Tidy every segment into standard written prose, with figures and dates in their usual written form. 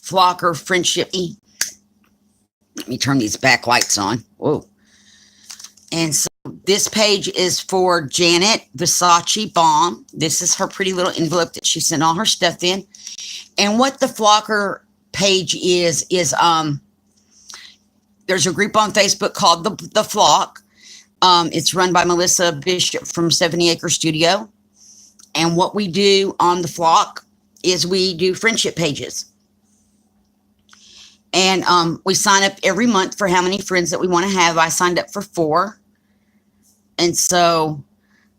Flocker Friendship. Let me turn these backlights on. Whoa. And so this page is for Janet Versace Baum. This is her pretty little envelope that she sent all her stuff in. And what the Flocker page is there's a group on Facebook called the Flock. It's run by Melissa Bishop from 70 Acre Studio. And what we do on the Flock is we do friendship pages. And we sign up every month for how many friends that we want to have. I signed up for 4. And so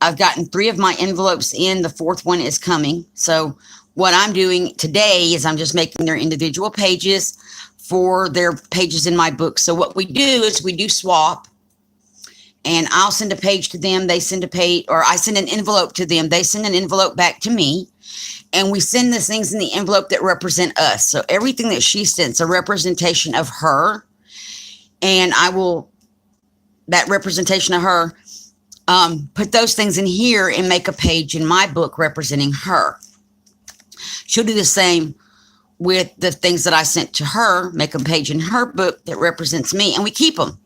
I've gotten 3 of my envelopes in. The 4th one is coming. So what I'm doing today is I'm just making their individual pages for their pages in my book. So what we do is we do swap. And I'll send a page to them. They send a page, or I send an envelope to them. They send an envelope back to me. And we send the things in the envelope that represent us. So everything that she sends, a representation of her. And I will, that representation of her, put those things in here and make a page in my book representing her. She'll do the same with the things that I sent to her, make a page in her book that represents me, and we keep them.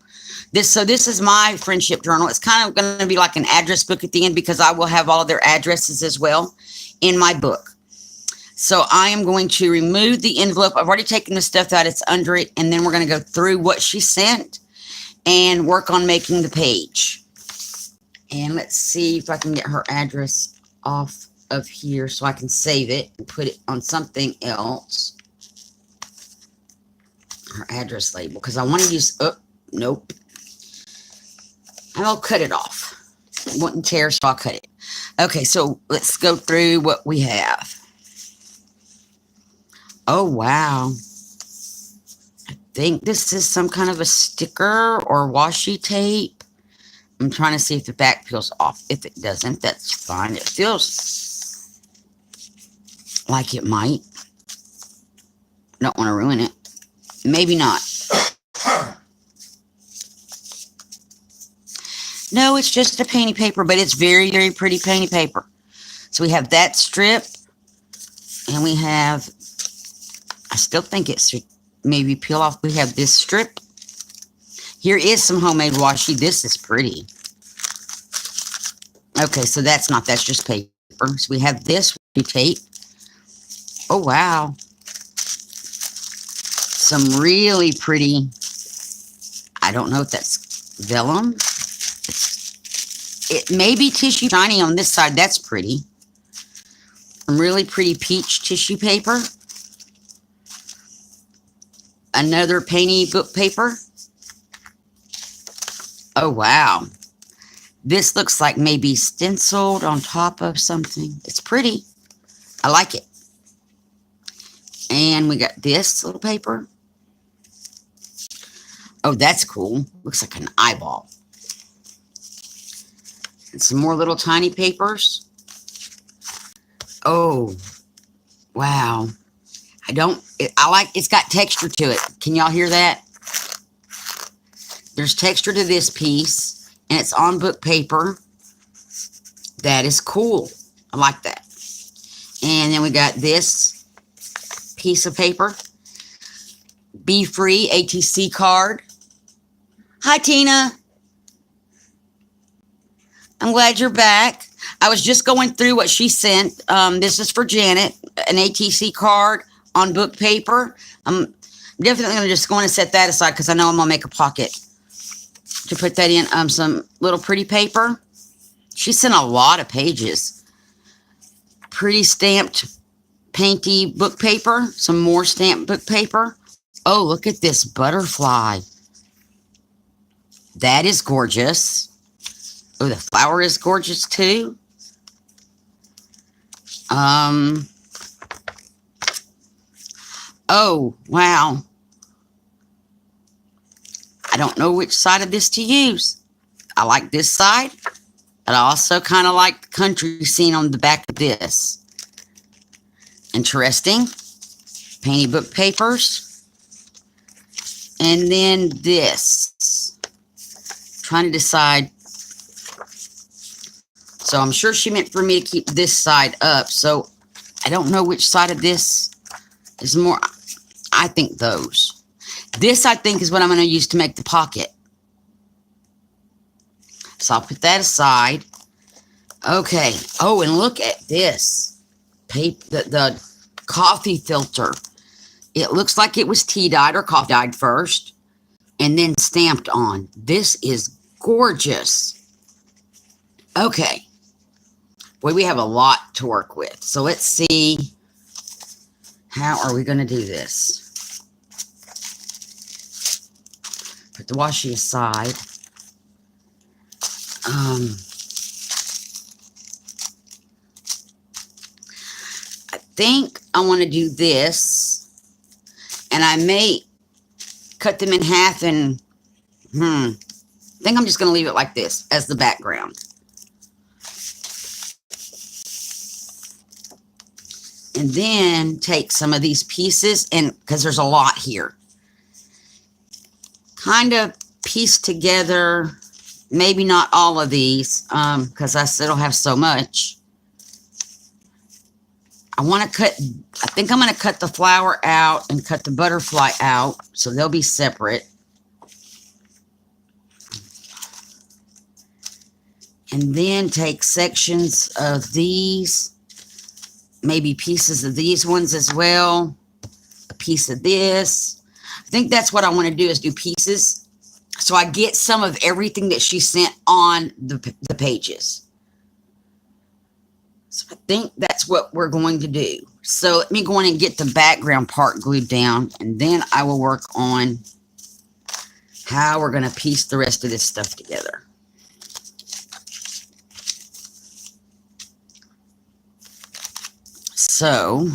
This is my friendship journal. It's kind of going to be like an address book at the end because I will have all of their addresses as well in my book. So I am going to remove the envelope. I've already taken the stuff out. It's under it. And then we're going to go through what she sent and work on making the page. And let's see if I can get her address off of here so I can save it and put it on something else. Her address label, because I want to use, oh, nope. I'll cut it off. It wouldn't tear, so I'll cut it. Okay, so let's go through what we have. Oh, wow. I think this is some kind of a sticker or washi tape. I'm trying to see if the back peels off. If it doesn't, that's fine. It feels like it might. I don't want to ruin it. Maybe not. No, it's just a painty paper, but it's very, very pretty painty paper. So we have that strip. And we have, I still think it should maybe peel off. We have this strip. Here is some homemade washi. This is pretty. Okay, so that's just paper. So we have this tape. Oh, wow. Some really pretty, I don't know if that's vellum. It may be tissue shiny on this side. That's pretty. Some really pretty peach tissue paper. Another painty book paper. Oh, wow. This looks like maybe stenciled on top of something. It's pretty. I like it. And we got this little paper. Oh, that's cool. Looks like an eyeball. And some more little tiny papers. Oh, wow. It's got texture to it. Can y'all hear that? There's texture to this piece, and it's on book paper. That is cool. I like that. And then we got this piece of paper. Be Free ATC card. Hi, Tina. I'm glad you're back. I was just going through what she sent. This is for Janet, an ATC card on book paper. I'm definitely going to just go and set that aside because I know I'm going to make a pocket to put that in. Some little pretty paper. She sent a lot of pages. Pretty stamped painty book paper. Some more stamped book paper. Oh, look at this butterfly. That is gorgeous. Oh, the flower is gorgeous too. Oh, wow. I don't know which side of this to use. I like this side. And I also kind of like the country scene on the back of this. Interesting. Painty book papers. And then this. Trying to decide. So I'm sure she meant for me to keep this side up. So I don't know which side of this is more. I think those. This, I think, is what I'm going to use to make the pocket. So I'll put that aside. Okay. Oh, and look at this. The coffee filter. It looks like it was tea dyed or coffee dyed first and then stamped on. This is gorgeous. Okay. Boy, we have a lot to work with. So let's see. How are we going to do this? Put the washi aside. I think I want to do this, and I may cut them in half and, I think I'm just going to leave it like this as the background. And then take some of these pieces, and because there's a lot here, kind of piece together, maybe not all of these, because I still have so much. I think I'm going to cut the flower out and cut the butterfly out, so they'll be separate. And then take sections of these, maybe pieces of these ones as well, a piece of this. I think that's what I want to do, is do pieces, so I get some of everything that she sent on the pages. So I think that's what we're going to do. So let me go in and get the background part glued down, and then I will work on how we're going to piece the rest of this stuff together. So,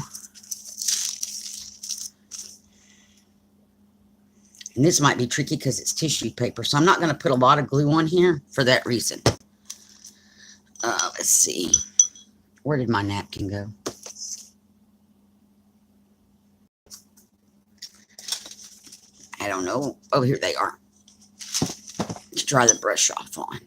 and this might be tricky because it's tissue paper, so I'm not going to put a lot of glue on here for that reason. Let's see. Where did my napkin go? I don't know. Oh, here they are. To dry the brush off on.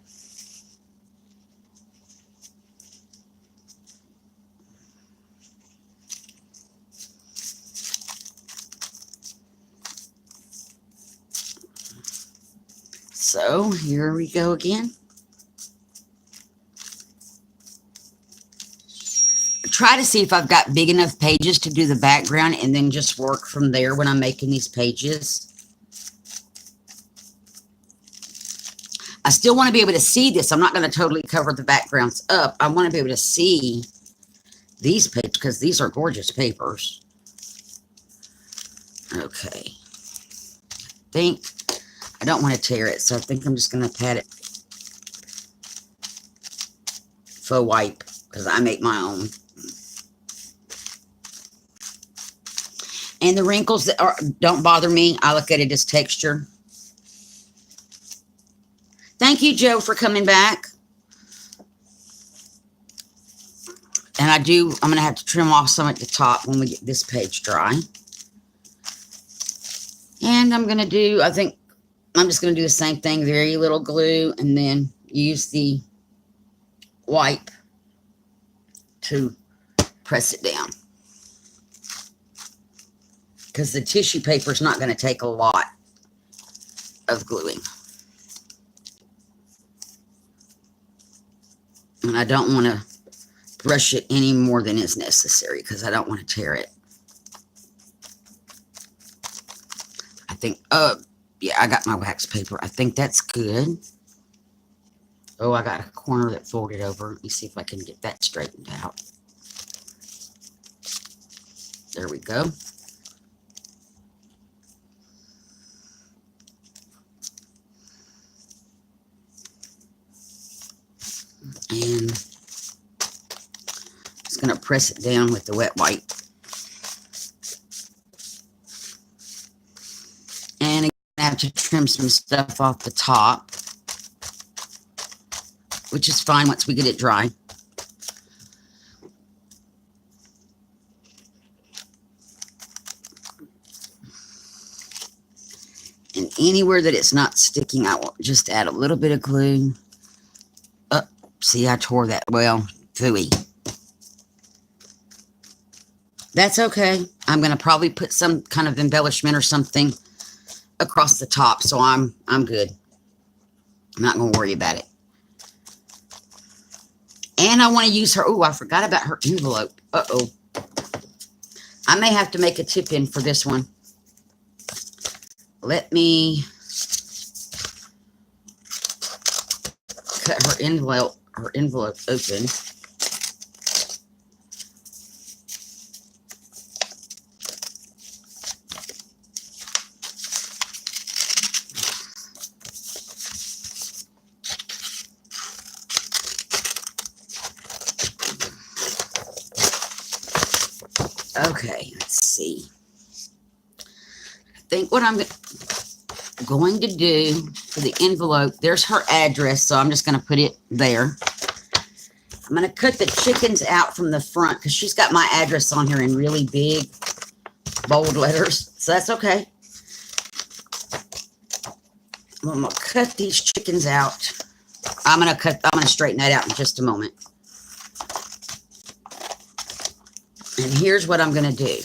So here we go again. Try to see if I've got big enough pages to do the background, and then just work from there when I'm making these pages. I still want to be able to see this. I'm not going to totally cover the backgrounds up. I want to be able to see these pages because these are gorgeous papers. Okay. I don't want to tear it, so I think I'm just going to pat it. Faux wipe, because I make my own. And the wrinkles that don't bother me. I look at it as texture. Thank you, Joe, for coming back. And I'm going to have to trim off some at the top when we get this page dry. And I'm going to do, I think, I'm just going to do the same thing. Very little glue, and then use the wipe to press it down. Because the tissue paper is not going to take a lot of gluing. And I don't want to brush it any more than is necessary because I don't want to tear it. I think, yeah, I got my wax paper. I think that's good. Oh, I got a corner that folded over. Let me see if I can get that straightened out. There we go. And just going to press it down with the wet wipe. And again, I have to trim some stuff off the top, which is fine once we get it dry. And anywhere that it's not sticking, I will just add a little bit of glue. Oh, see, I tore that. Well, phooey. That's okay. I'm going to probably put some kind of embellishment or something across the top, so I'm good. I'm not going to worry about it. And I want to use her. Oh, I forgot about her envelope. Uh-oh. I may have to make a tip in for this one. Let me cut her envelope open. Okay, let's see. I think what I'm going to do for the envelope, there's her address, so I'm just going to put it there. I'm going to cut the chickens out from the front because she's got my address on here in really big, bold letters, so that's okay. I'm going to cut these chickens out. I'm going to straighten that out in just a moment. And here's what I'm going to do.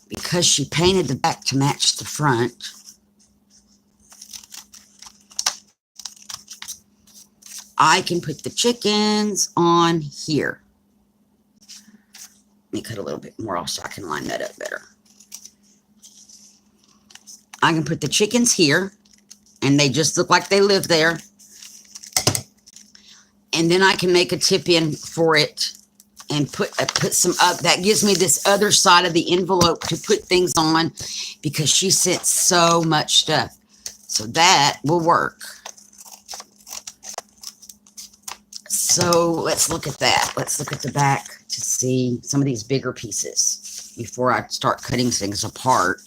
Because she painted the back to match the front, I can put the chickens on here. Let me cut a little bit more off so I can line that up better. I can put the chickens here, and they just look like they live there. And then I can make a tip in for it and put some up. That gives me this other side of the envelope to put things on because she sent so much stuff. So that will work. So let's look at that. Let's look at the back to see some of these bigger pieces before I start cutting things apart.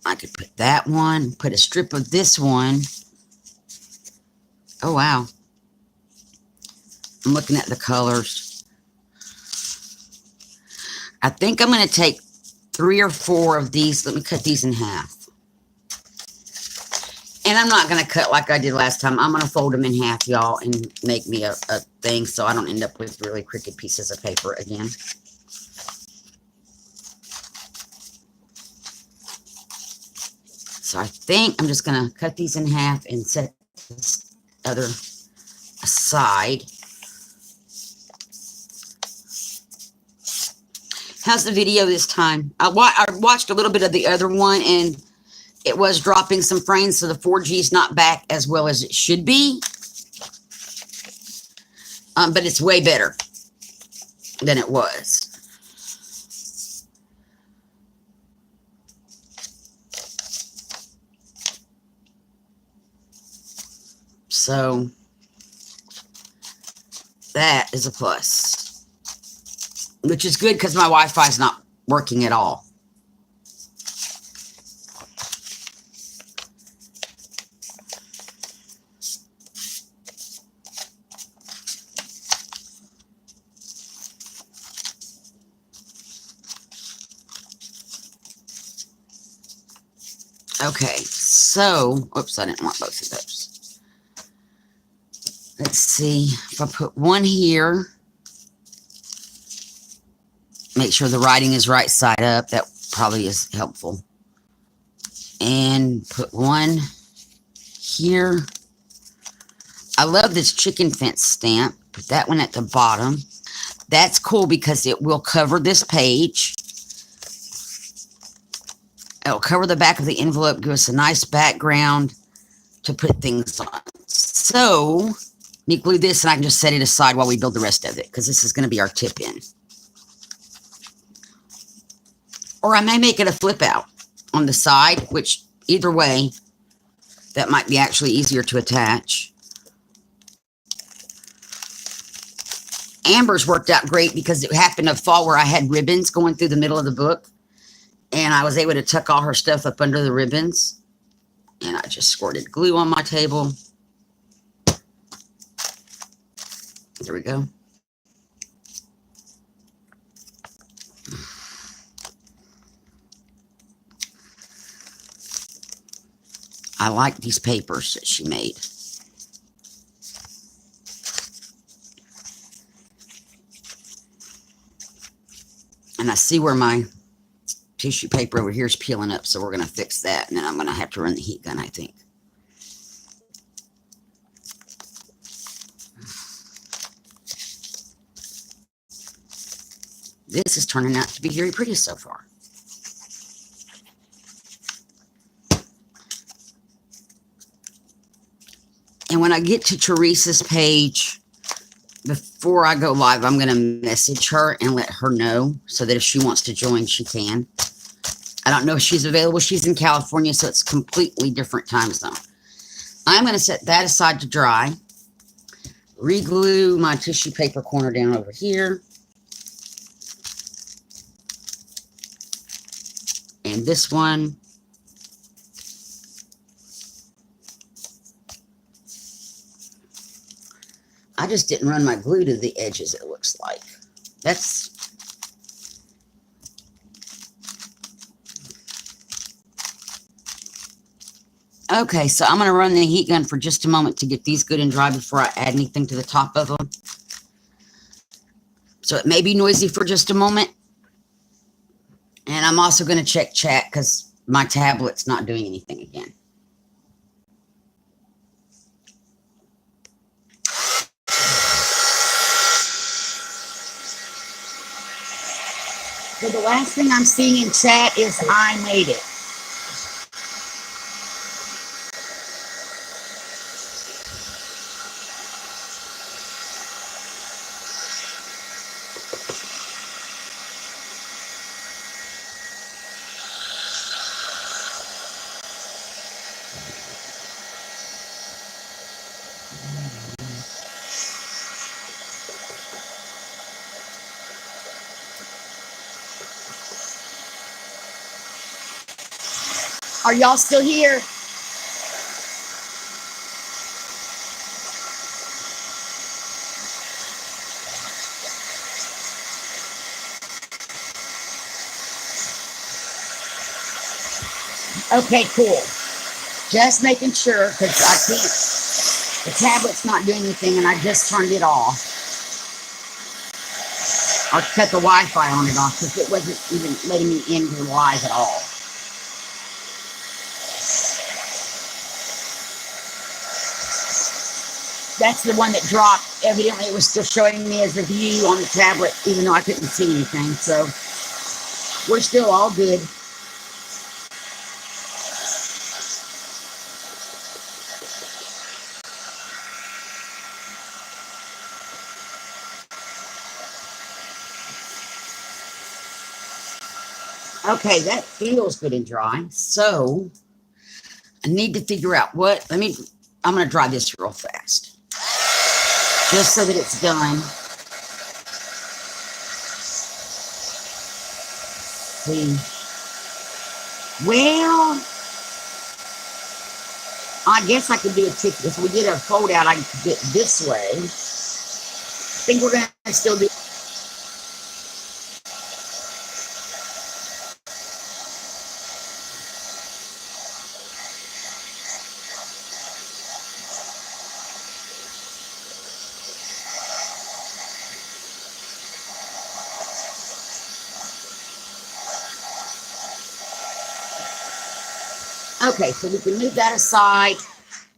I could put that one, put a strip of this one. Oh, wow. I'm looking at the colors. I think I'm going to take 3 or 4 of these. Let me cut these in half. And I'm not going to cut like I did last time. I'm going to fold them in half, y'all, and make me a thing so I don't end up with really crooked pieces of paper again. So I think I'm just going to cut these in half and set this other aside. How's the video this time? I watched a little bit of the other one, and it was dropping some frames, so the 4G is not back as well as it should be. But it's way better than it was. So that is a plus. Which is good because my Wi-Fi is not working at all. Okay, so, oops, I didn't want both of those. Let's see, if I put one here, make sure the writing is right side up. That probably is helpful. And put one here. I love this chicken fence stamp. Put that one at the bottom. That's cool because it will cover this page. It'll cover the back of the envelope, give us a nice background to put things on. So, let me glue this and I can just set it aside while we build the rest of it because this is going to be our tip in. Or I may make it a flip out on the side, which either way, that might be actually easier to attach. Amber's worked out great because it happened to fall where I had ribbons going through the middle of the book. And I was able to tuck all her stuff up under the ribbons. And I just squirted glue on my table. There we go. I like these papers that she made. And I see where my tissue paper over here is peeling up, so we're going to fix that, and then I'm going to have to run the heat gun, I think. This is turning out to be very pretty so far. And when I get to Teresa's page, before I go live, I'm going to message her and let her know so that if she wants to join, she can. I don't know if she's available. She's in California, so it's a completely different time zone. I'm going to set that aside to dry. Reglue my tissue paper corner down over here. And this one. I just didn't run my glue to the edges, it looks like. That's... Okay, so I'm going to run the heat gun for just a moment to get these good and dry before I add anything to the top of them. So it may be noisy for just a moment. And I'm also going to check chat because my tablet's not doing anything again. So the last thing I'm seeing in chat is I made it. Are y'all still here? Okay, cool. Just making sure because I can't, the tablet's not doing anything and I just turned it off. Or cut the Wi-Fi on it off because it wasn't even letting me into live at all. That's the one that dropped. Evidently it was still showing me as a view on the tablet even though I couldn't see anything. So we're still all good. Okay, that feels good and dry. So I need to figure out what, I'm going to dry this real fast. Just so that it's done. See. Well, I guess I could do a tip. If we did a fold out, I could get this way. I think we're going to still do. Okay, so we can move that aside.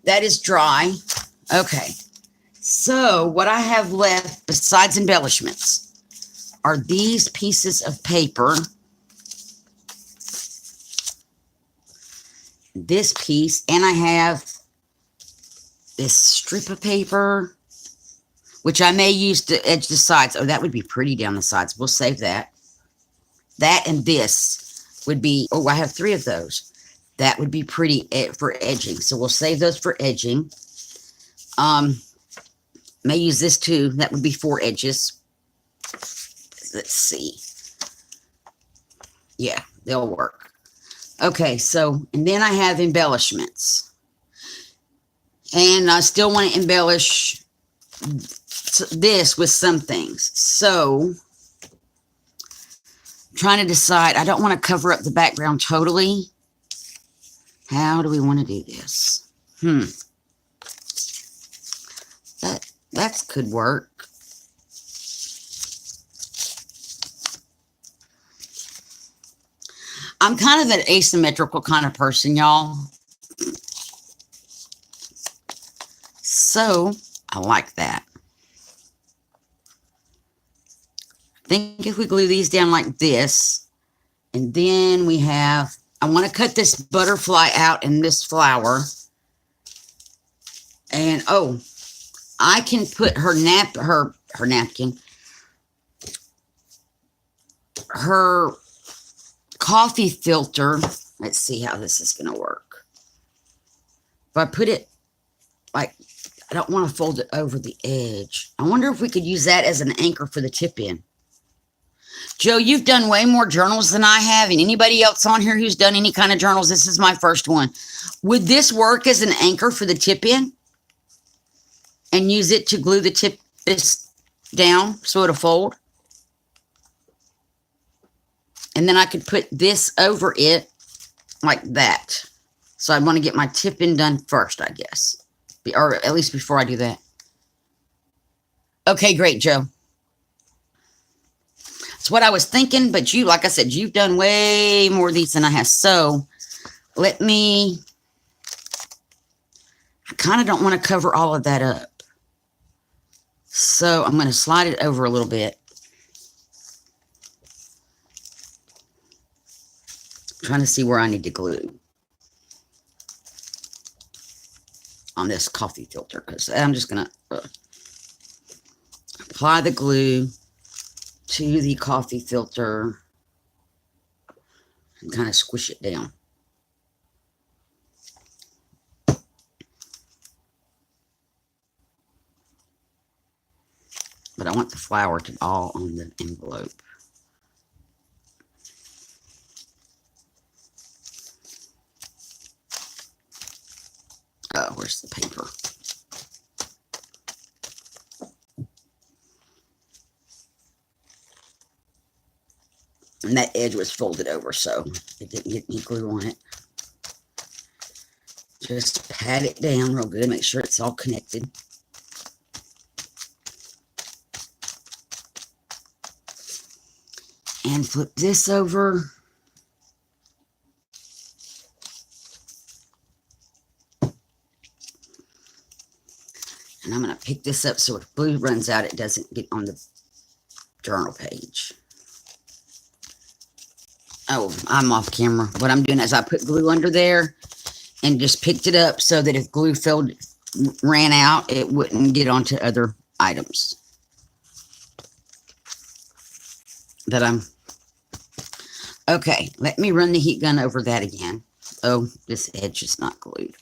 That is dry. Okay, so what I have left besides embellishments are these pieces of paper. This piece, and I have this strip of paper, which I may use to edge the sides. Oh, that would be pretty down the sides. We'll save that. That and this would be, oh, I have 3 of those. That would be pretty for edging. So we'll save those for edging. May use this too. That would be 4 edges. Let's see. Yeah, they'll work. Okay, so, and then I have embellishments. And I still want to embellish this with some things. So, I'm trying to decide. I don't want to cover up the background totally. How do we want to do this? That could work. I'm kind of an asymmetrical kind of person, y'all. So I like that. I think if we glue these down like this, and then we have, I want to cut this butterfly out in this flower. And oh, I can put her napkin, her coffee filter. Let's see how this is going to work. If I put it like, I don't want to fold it over the edge. I wonder if we could use that as an anchor for the tip in. Joe, you've done way more journals than I have, and anybody else on here who's done any kind of journals, this is my first one. Would this work as an anchor for the tip in? And use it to glue the tip this down so it'll fold? And then I could put this over it like that. So I want to get my tip in done first, I guess. Or at least before I do that. Okay, great, Joe. That's what I was thinking, but you, like I said, you've done way more of these than I have. So let me, I kind of don't want to cover all of that up. So I'm going to slide it over a little bit. I'm trying to see where I need to glue on this coffee filter, because I'm just going to apply the glue to the coffee filter and kind of squish it down. But I want the flower to all on the envelope. Oh, where's the paper? And that edge was folded over, so it didn't get any glue on it. Just pat it down real good, make sure it's all connected. And flip this over. And I'm going to pick this up so if glue runs out, it doesn't get on the journal page. Oh, I'm off camera. What I'm doing is I put glue under there and just picked it up so that if glue ran out, it wouldn't get onto other items that I'm. Okay, let me run the heat gun over that again. Oh, this edge is not glued.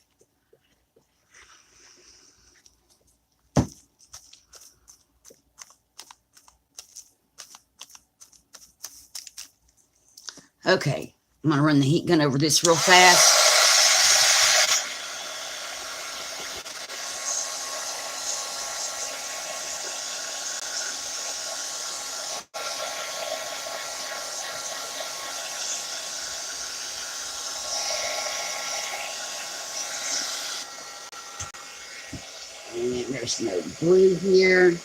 Okay, I'm going to run the heat gun over this real fast. And there's no glue here.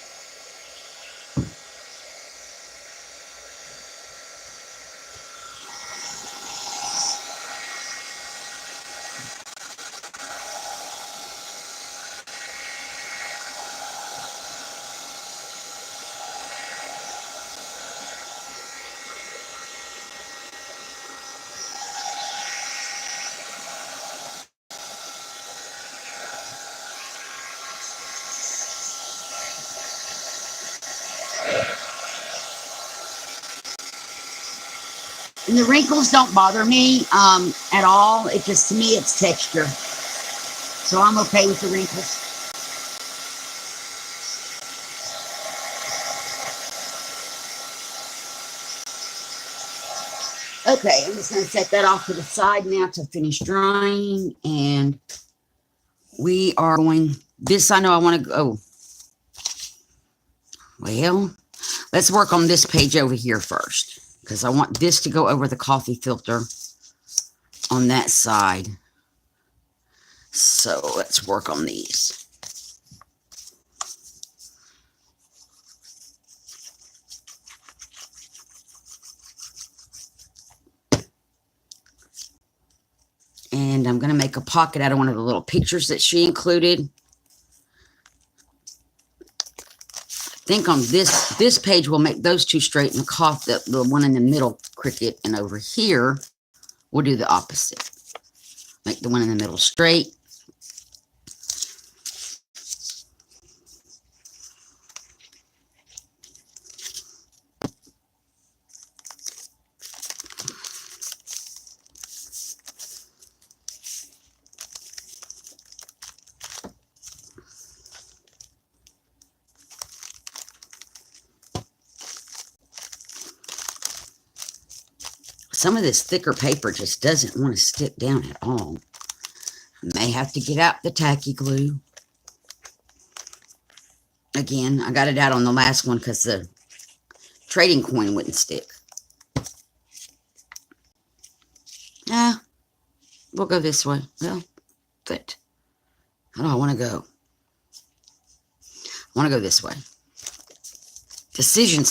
And the wrinkles don't bother me at all. It just, to me, it's texture. So I'm okay with the wrinkles. Okay, I'm just going to set that off to the side now to finish drying. And we are going, this I know I want to go. Well, let's work on this page over here first, because I want this to go over the coffee filter on that side. So let's work on these. And I'm going to make a pocket out of one of the little pictures that she included. I think on this page, we'll make those two straight and the one in the middle cricket. And over here, we'll do the opposite. Make the one in the middle straight. Some of this thicker paper just doesn't want to stick down at all. I may have to get out the tacky glue. Again, I got it out on the last one because the trading coin wouldn't stick. We'll go this way. Well, good. How do I want to go? I want to go this way. Decisions.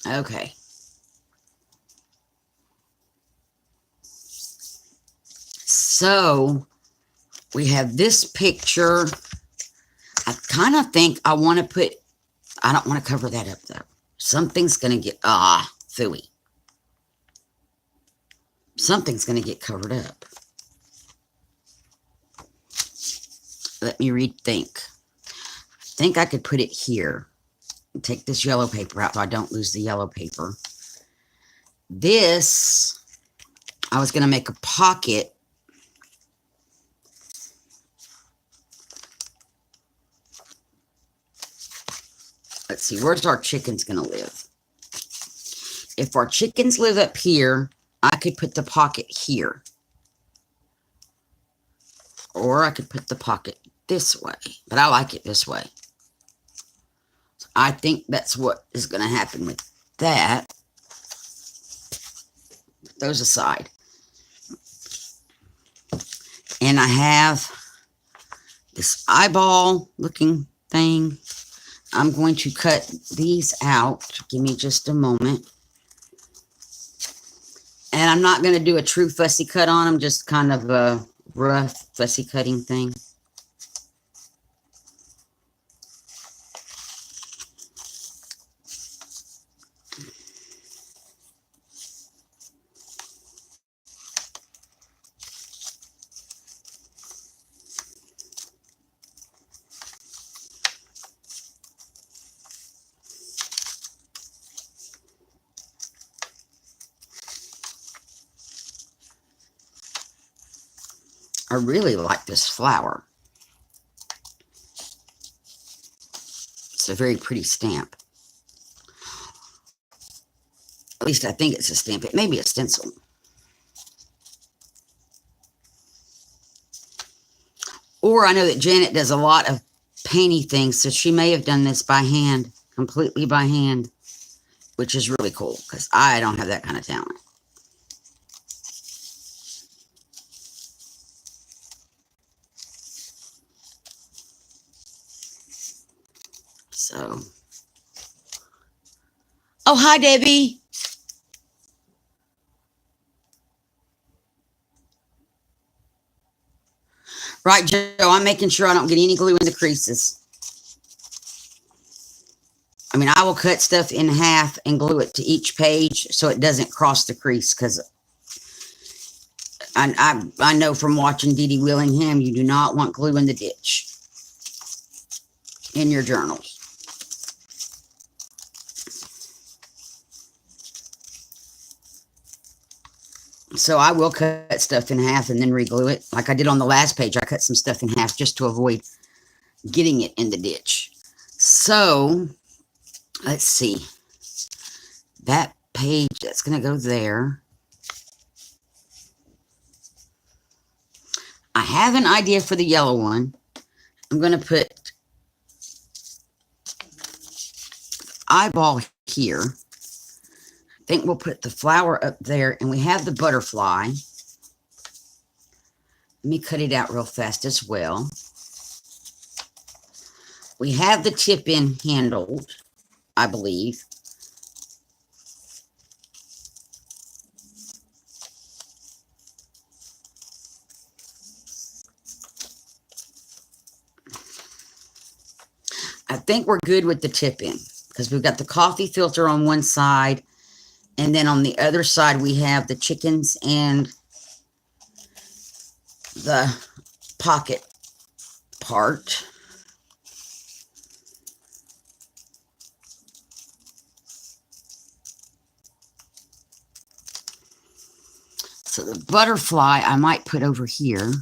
Okay. So we have this picture. I kind of think I want to put, I don't want to cover that up though. Something's going to get, phooey. Something's going to get covered up. Let me rethink. I think I could put it here. Take this yellow paper out so I don't lose the yellow paper. This, I was going to make a pocket. Let's see, where's our chickens going to live? If our chickens live up here, I could put the pocket here. Or I could put the pocket this way. But I like it this way. I think that's what is going to happen with that. Put those aside. And I have this eyeball looking thing. I'm going to cut these out. Give me just a moment. And I'm not going to do a true fussy cut on them, just kind of a rough fussy cutting thing. I really like this flower. It's a very pretty stamp. At least I think it's a stamp. It may be a stencil. Or I know that Janet does a lot of painty things, so she may have done this by hand, completely by hand, which is really cool because I don't have that kind of talent. So, oh, hi, Debbie. Right, Joe, I'm making sure I don't get any glue in the creases. I mean, I will cut stuff in half and glue it to each page so it doesn't cross the crease because I know from watching Dee Dee Willingham, you do not want glue in the ditch in your journals. So I will cut stuff in half and then reglue it. Like I did on the last page, I cut some stuff in half just to avoid getting it in the ditch. So, let's see. That page that's going to go there. I have an idea for the yellow one. I'm going to put eyeball here. I think we'll put the flower up there, and we have the butterfly. Let me cut it out real fast as well. We have the tip-in handled, I believe. I think we're good with the tip-in because we've got the coffee filter on one side, and then on the other side we have the chickens and the pocket part. So the butterfly I might put over here.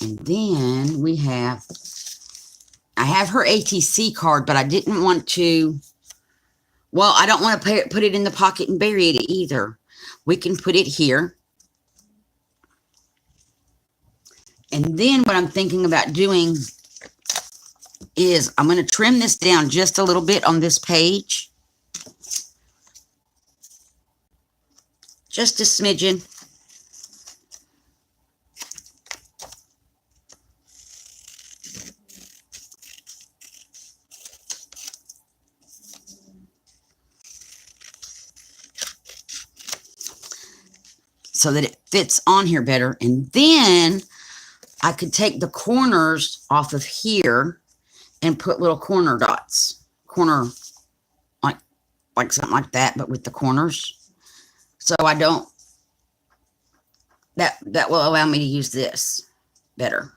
And then we have, I have her ATC card, but I didn't want to, well, I don't want to put it in the pocket and bury it either. We can put it here. And then what I'm thinking about doing is I'm going to trim this down just a little bit on this page. Just a smidgen. So that it fits on here better. And then I could take the corners off of here and put little corner dots. Corner, like something like that, but with the corners. So I don't, that will allow me to use this better.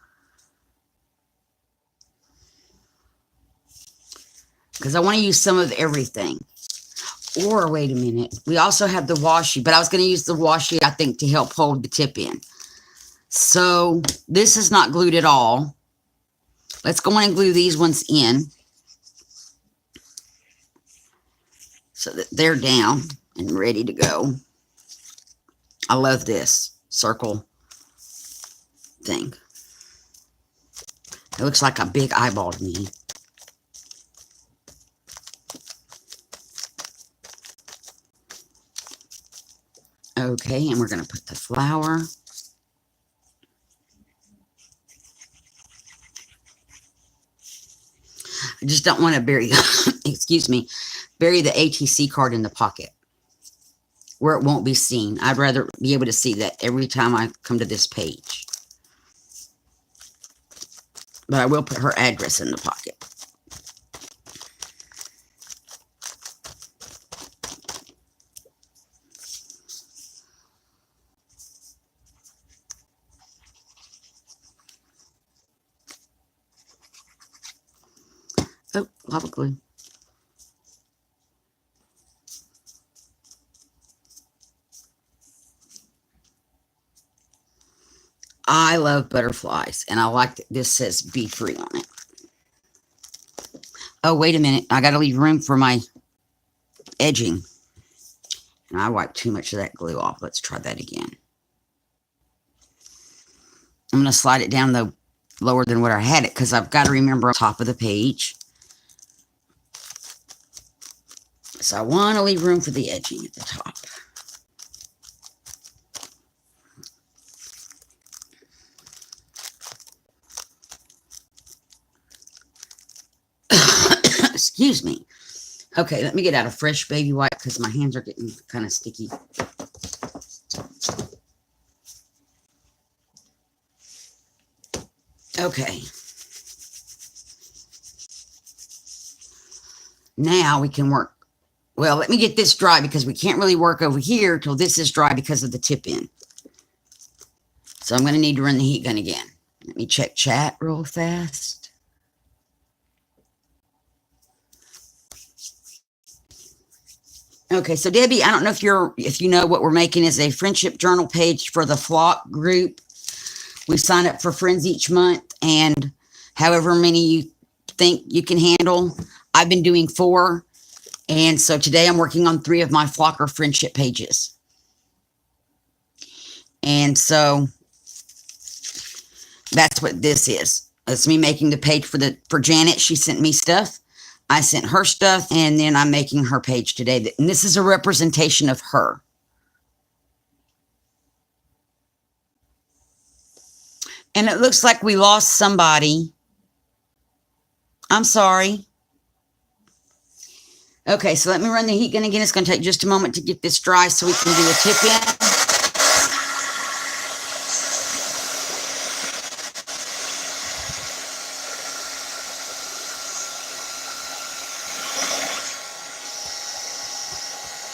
Because I want to use some of everything. Or, wait a minute, we also have the washi, but I was going to use the washi, I think, to help hold the tip in. So, this is not glued at all. Let's go in and glue these ones in. So that they're down and ready to go. I love this circle thing. It looks like a big eyeball to me. Okay, and we're going to put the flower. I just don't want to bury, excuse me, bury the ATC card in the pocket where it won't be seen. I'd rather be able to see that every time I come to this page. But I will put her address in the pocket. Oh, lava glue. I love butterflies, and I like that this says "Be Free" on it. Oh, wait a minute. I got to leave room for my edging. And I wiped too much of that glue off. Let's try that again. I'm going to slide it down, though, lower than what I had it, because I've got to remember on top of the page. So I want to leave room for the edging at the top. Excuse me. Okay, let me get out a fresh baby wipe because my hands are getting kind of sticky. Okay. Now we can work. Well, let me get this dry because we can't really work over here till this is dry because of the tip in. So I'm going to need to run the heat gun again. Let me check chat real fast. Okay, so Debbie, I don't know if you know what we're making is a friendship journal page for the flock group. We sign up for friends each month, and however many you think you can handle. I've been doing 4. And so today I'm working on 3 of my Flocker friendship pages. And so that's what this is. It's me making the page for Janet. She sent me stuff. I sent her stuff, and then I'm making her page today. And this is a representation of her. And it looks like we lost somebody. I'm sorry. Okay, so let me run the heat gun again. It's going to take just a moment to get this dry so we can do a tip in.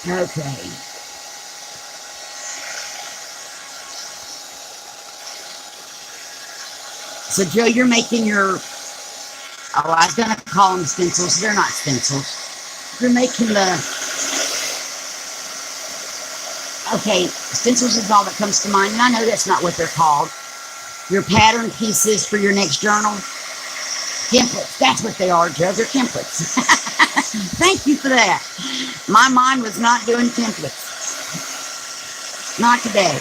Okay. So, Joe, you're making your, oh, I was going to call them stencils. They're not stencils. You're making the, okay, stencils is all that comes to mind. And I know that's not what they're called. Your pattern pieces for your next journal. Templates. That's what they are, Joe. They're templates. Thank you for that. My mind was not doing templates. Not today.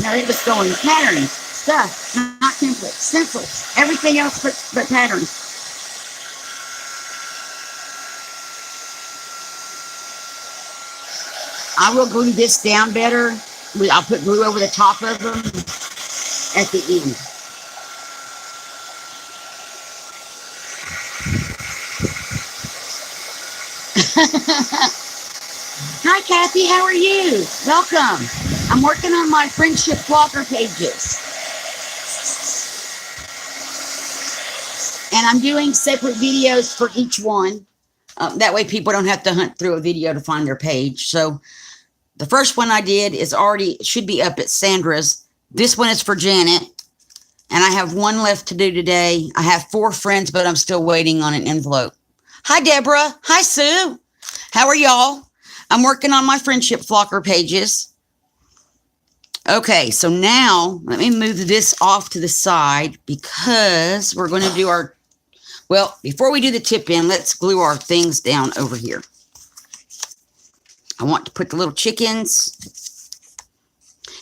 No, it was going patterns, stuff, not templates, stencils, everything else but patterns. I will glue this down better. I'll put glue over the top of them at the end. Hi, Kathy. How are you? Welcome. I'm working on my friendship Flocker pages. And I'm doing separate videos for each one. That way people don't have to hunt through a video to find their page. So the first one I did is already, should be up at Sandra's. This one is for Janet. And I have one left to do today. I have 4 friends, but I'm still waiting on an envelope. Hi, Deborah. Hi, Sue. How are y'all? I'm working on my friendship Flocker pages. Okay, so now let me move this off to the side because we're going to do our, well, before we do the tip in, let's glue our things down over here. I want to put the little chickens.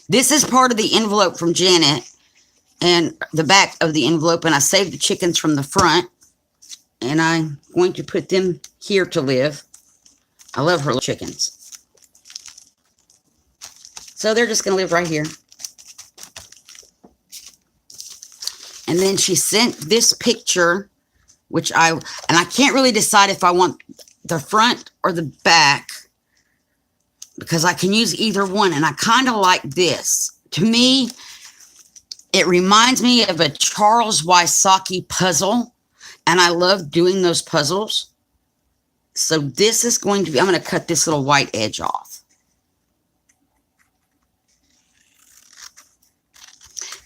This is part of the envelope from Janet and the back of the envelope, and I saved the chickens from the front, and I'm going to put them here to live. I love her little chickens. So they're just going to live right here. And then she sent this picture, which I can't really decide if I want the front or the back because I can use either one. And I kind of like this. To me, it reminds me of a Charles Wysocki puzzle. And I love doing those puzzles. So this is going to be, I'm going to cut this little white edge off.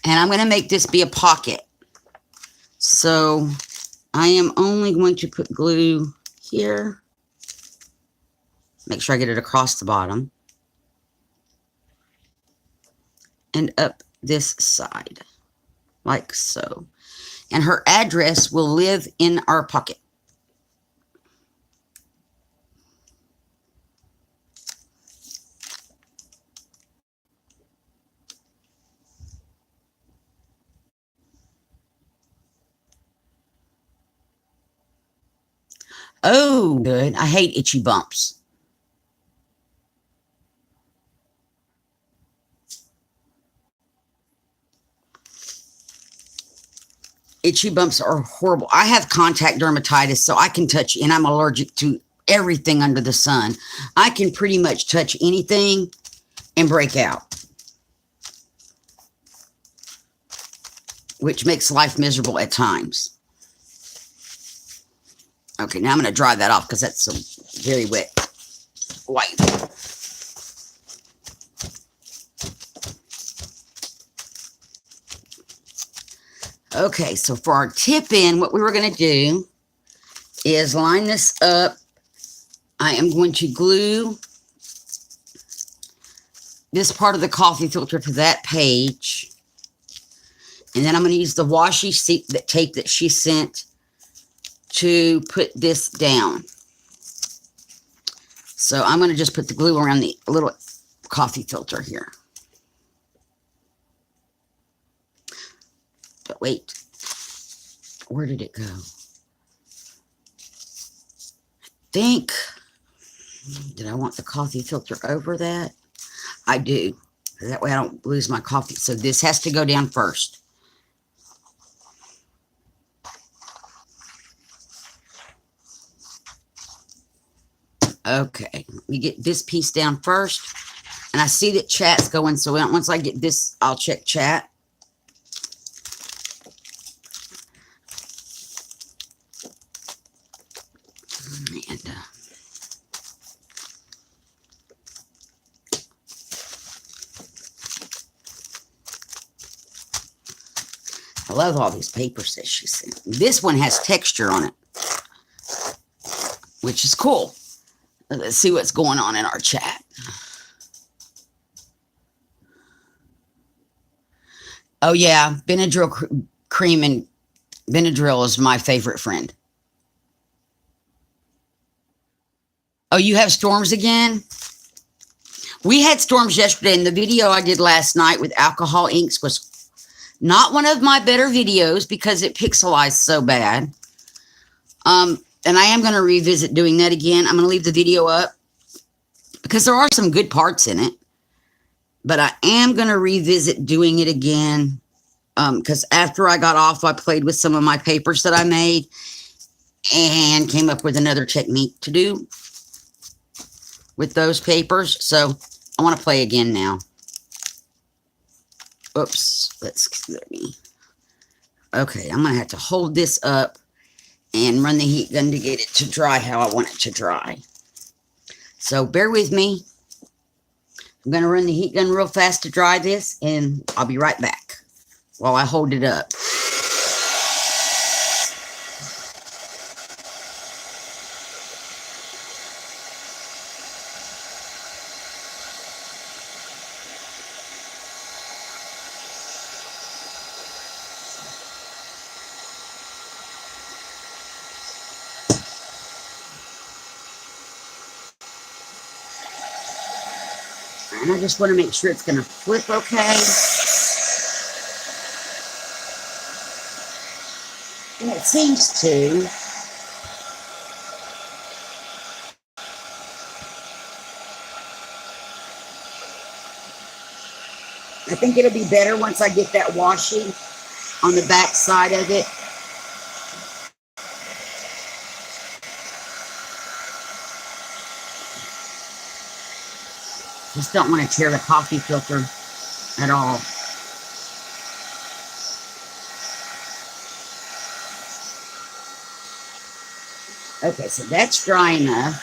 And I'm going to make this be a pocket. So I am only going to put glue here. Make sure I get it across the bottom. And up this side, like so. And her address will live in our pocket. Oh, good. I hate itchy bumps. Itchy bumps are horrible. I have contact dermatitis, so I can touch, and I'm allergic to everything under the sun. I can pretty much touch anything and break out, which makes life miserable at times. Okay, now I'm going to dry that off because that's so very wet. White. Okay, so for our tip in, what we were going to do is line this up. I am going to glue this part of the coffee filter to that page. And then I'm going to use the washi tape that she sent to put this down. So I'm going to just put the glue around the little coffee filter here. But wait, where did it go? Did I want the coffee filter over that? I do. That way I don't lose my coffee. So this has to go down first. Okay, let me get this piece down first. And I see that chat's going, so once I get this, I'll check chat. And I love all these papers that she sent. This one has texture on it, which is cool. Let's see what's going on in our chat. Oh, yeah. Benadryl cream and Benadryl is my favorite friend. Oh, you have storms again? We had storms yesterday, and the video I did last night with alcohol inks was not one of my better videos because it pixelized so bad. And I am going to revisit doing that again. I'm going to leave the video up because there are some good parts in it. But I am going to revisit doing it again because after I got off, I played with some of my papers that I made and came up with another technique to do with those papers. So I want to play again now. Oops. Let me. Okay, I'm going to have to hold this up and run the heat gun to get it to dry how I want it to dry. So bear with me. I'm going to run the heat gun real fast to dry this, and I'll be right back while I hold it up. And I just want to make sure it's going to flip okay. And it seems to. I think it'll be better once I get that washi on the back side of it. Just don't want to tear the coffee filter at all. Okay, so that's dry enough.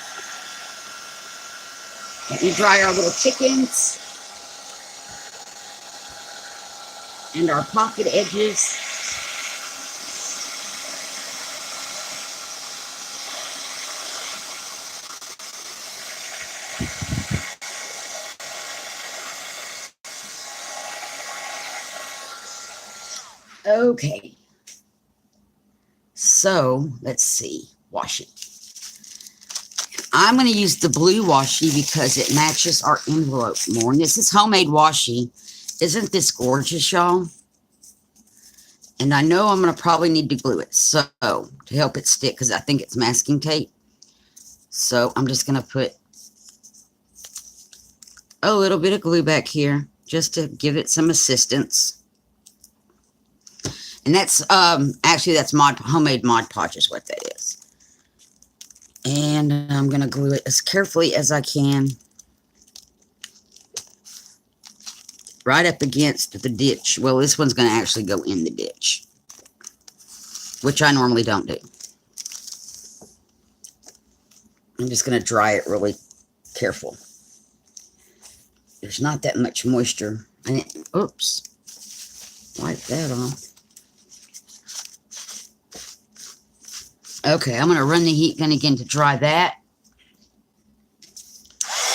Let me dry our little chickens and our pocket edges. Okay, so let's see, washi. I'm going to use the blue washi because it matches our envelope more. And this is homemade washi. Isn't this gorgeous, y'all? And I know I'm going to probably need to glue it so to help it stick because I think it's masking tape. So I'm just going to put a little bit of glue back here just to give it some assistance. And that's, actually, that's homemade Mod Podge is what that is. And I'm going to glue it as carefully as I can. Right up against the ditch. Well, this one's going to actually go in the ditch. Which I normally don't do. I'm just going to dry it really careful. There's not that much moisture. Oops. Wipe that off. Okay, I'm going to run the heat gun again to dry that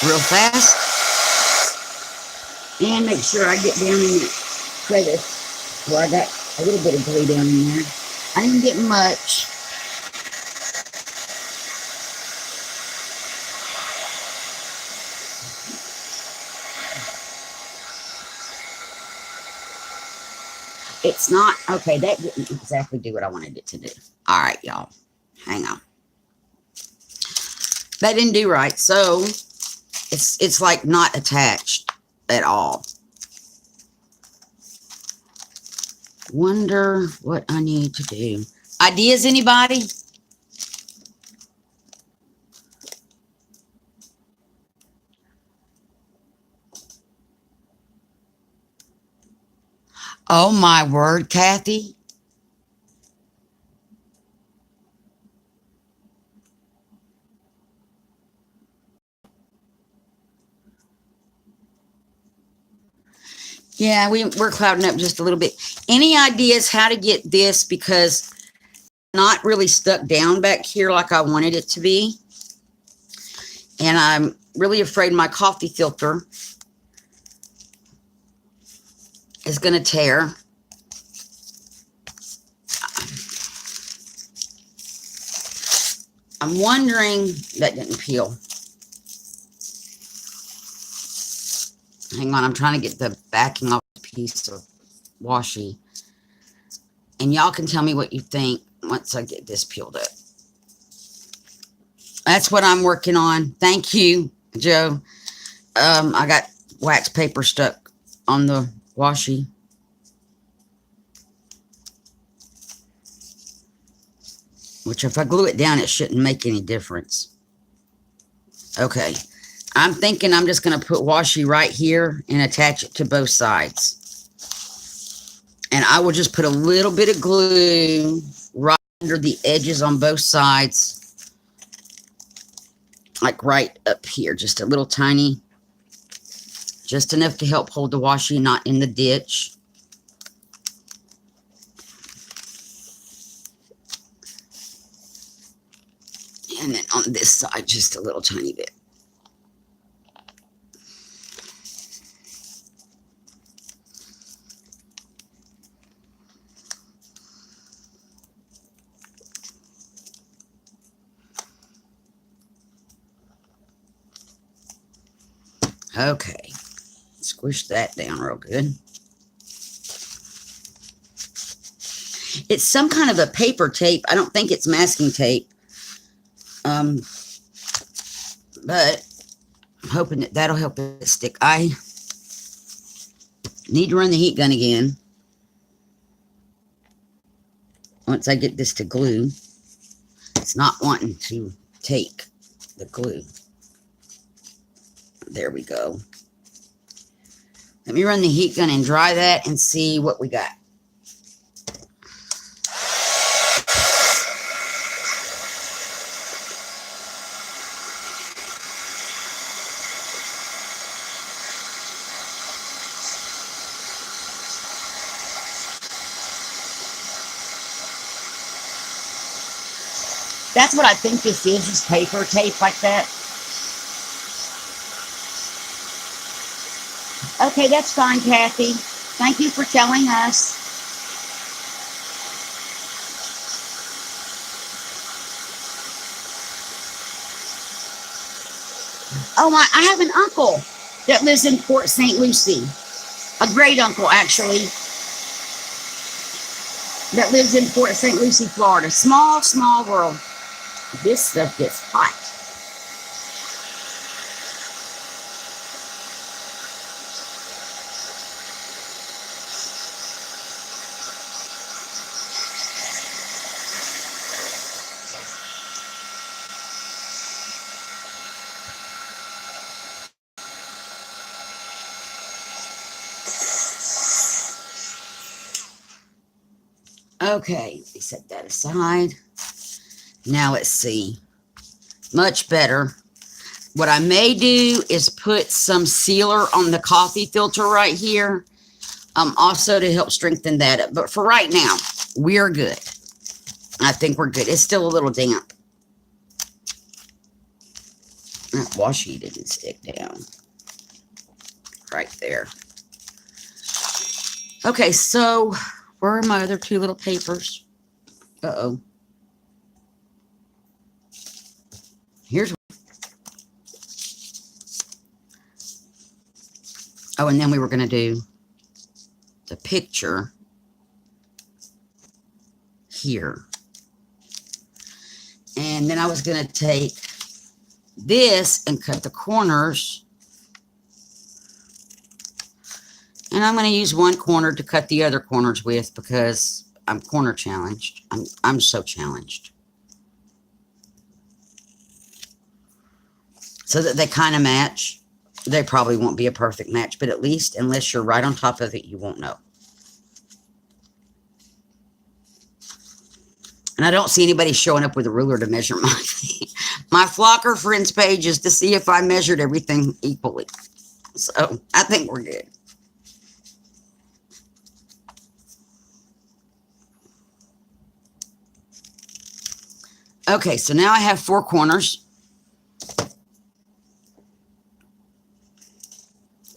real fast. And make sure I get down in the crevice where I got A little bit of glue down in there. I didn't get much. It's not, okay, that didn't exactly do what I wanted it to do. All right, y'all, hang on. That didn't do right, so it's like not attached at all. Wonder what I need to do. Ideas, anybody? Oh my word, Kathy. Yeah, we're clouding up just a little bit. Any ideas how to get this, because not really stuck down back here like I wanted it to be. And I'm really afraid my coffee filter is going to tear. I'm wondering, that didn't peel. Hang on, I'm trying to get the backing off a piece of washi. And y'all can tell me what you think once I get this peeled up. That's what I'm working on. Thank you, Joe. I got wax paper stuck on the washi. Which if I glue it down, it shouldn't make any difference. Okay. I'm thinking I'm just going to put washi right here and attach it to both sides. And I will just put a little bit of glue right under the edges on both sides. Like right up here. Just a little tiny. Just enough to help hold the washi, not in the ditch. And then on this side, just a little tiny bit. Okay, squish that down real good. It's some kind of a paper tape. I don't think it's masking tape. But I'm hoping that that'll help it stick. I need to run the heat gun again. Once I get this to glue. It's not wanting to take the glue. There we go. Let me run the heat gun and dry that and see what we got. That's what I think this is paper tape like that. Okay, that's fine, Kathy. Thank you for telling us. Oh my, I have an uncle that lives in Port St. Lucie. A great uncle, actually, that lives in Port St. Lucie, Florida. Small, small world. This stuff gets hot. Okay, we set that aside. Now let's see. Much better. What I may do is put some sealer on the coffee filter right here. Also to help strengthen that up. But for right now, we're good. I think we're good. It's still a little damp. That washi didn't stick down. Right there. Okay, so Where are my other two little papers? Uh-oh. Here's. Oh, and then we were going to do the picture here. And then I was going to take this and cut the corners. And I'm going to use one corner to cut the other corners with because I'm corner challenged. I'm so challenged. So that they kind of match. They probably won't be a perfect match, but at least unless you're right on top of it, you won't know. And I don't see anybody showing up with a ruler to measure my Flocker Friends pages to see if I measured everything equally. So I think we're good. Okay, so now I have 4 corners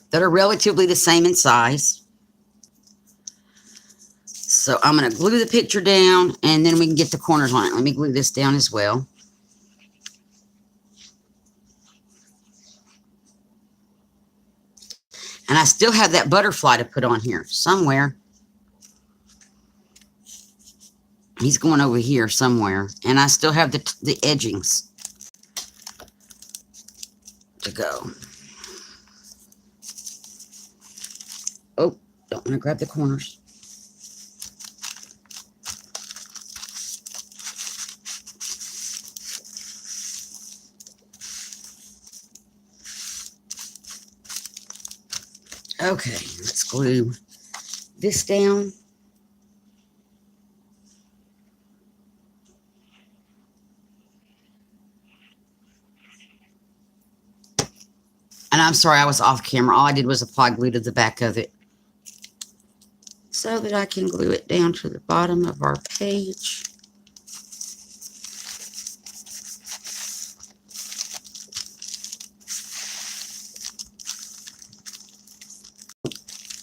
that are relatively the same in size. So I'm going to glue the picture down, and then we can get the corners on it. Let me glue this down as well. And I still have that butterfly to put on here somewhere. He's going over here somewhere. And I still have the edgings to go. Oh, don't want to grab the corners. Okay, let's glue this down. And I'm sorry I was off camera. All I did was apply glue to the back of it so that I can glue it down to the bottom of our page.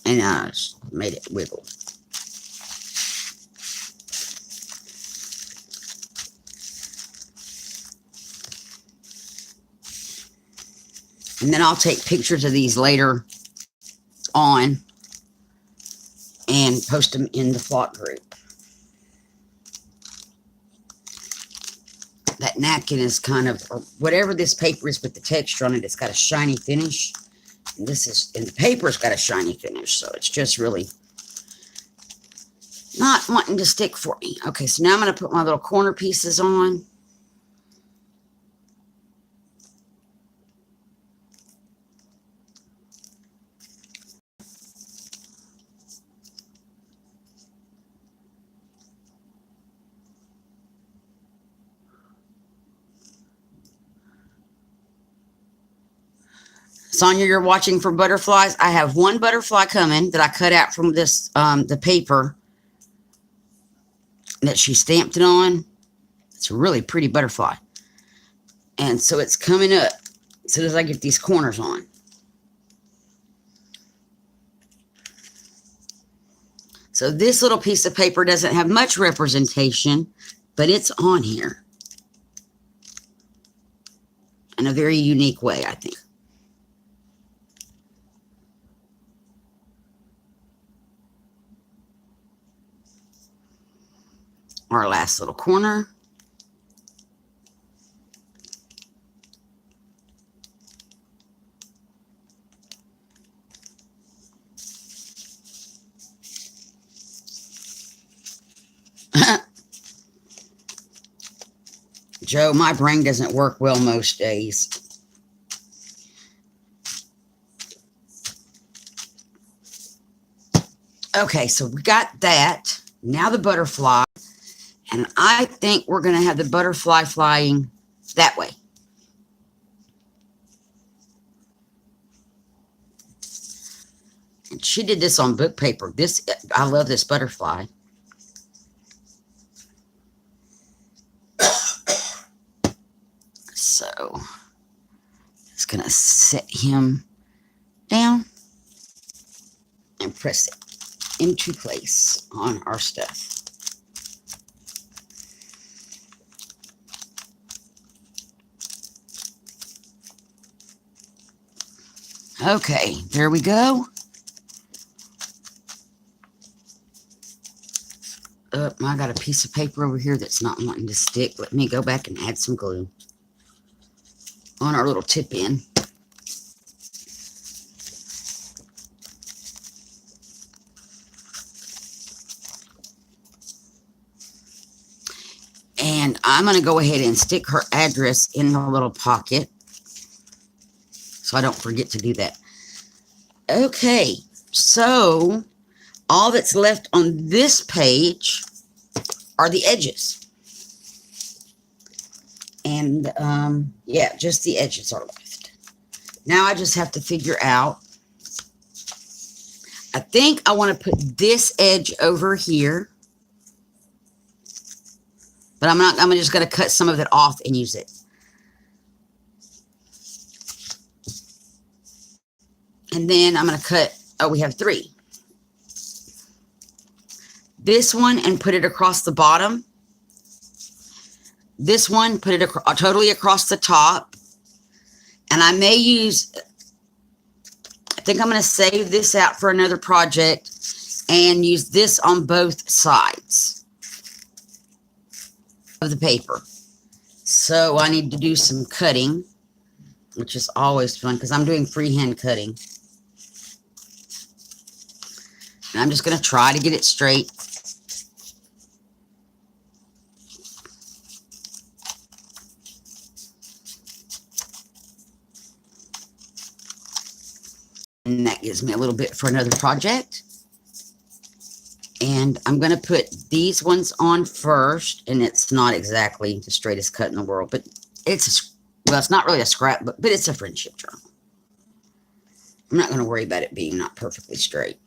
And I made it wiggle. And then I'll take pictures of these later on and post them in the flock group. That napkin is kind of, or whatever this paper is with the texture on it, it's got a shiny finish. And the paper's got a shiny finish, so it's just really not wanting to stick for me. Okay, so now I'm going to put my little corner pieces on. Sonia, you're watching for butterflies. I have one butterfly coming that I cut out from this, the paper that she stamped it on. It's a really pretty butterfly. And so it's coming up as soon as I get these corners on. So this little piece of paper doesn't have much representation, but it's on here in a very unique way, I think. Our last little corner. Joe, my brain doesn't work well most days. Okay, so we got that. Now the butterfly. And I think we're going to have the butterfly flying that way. And she did this on book paper. I love this butterfly. So, just going to set him down and press it. into place on our stuff. Okay, there we go. I got a piece of paper over here that's not wanting to stick. Let me go back and add some glue on our little tip in. And I'm going to go ahead and stick her address in the little pocket so I don't forget to do that. Okay, so all that's left on this page are the edges. And yeah, just the edges are left. Now I just have to figure out, I think I want to put this edge over here. But I'm just going to cut some of it off and use it. And then I'm going to cut, oh, we have 3. This one and put it across the bottom. This one, put it totally across the top. And I may use, I think I'm going to save this out for another project and use this on both sides of the paper. So I need to do some cutting, which is always fun because I'm doing freehand cutting. And I'm just going to try to get it straight. And that gives me a little bit for another project. And I'm going to put these ones on first. And it's not exactly the straightest cut in the world, but it's, well, it's not really a scrapbook, but it's a friendship journal. I'm not going to worry about it being not perfectly straight.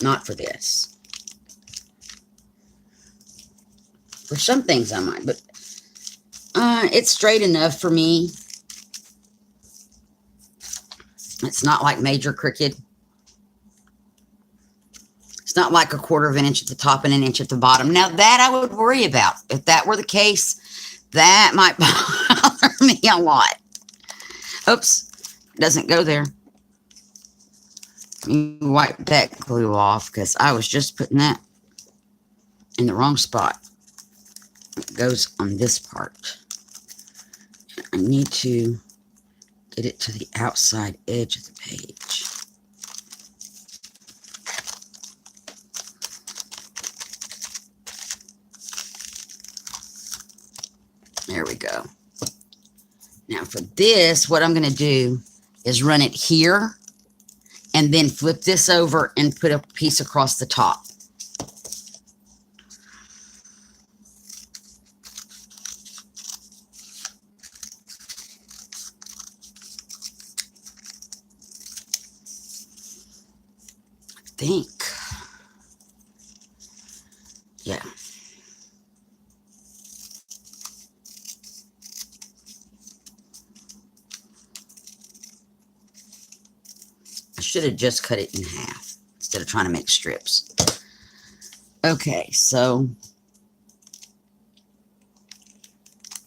Not for this. For some things I might, but it's straight enough for me. It's not like major crooked. It's not like a 1/4 of an inch at the top and an inch at the bottom. Now that I would worry about. If that were the case, that might bother me a lot. Oops, doesn't go there. Let me wipe that glue off because I was just putting that in the wrong spot. It goes on this part. I need to get it to the outside edge of the page. There we go. Now for this, what I'm going to do is run it here and then flip this over and put a piece across the top. I think. Yeah. I should have just cut it in half instead of trying to make strips. Okay, so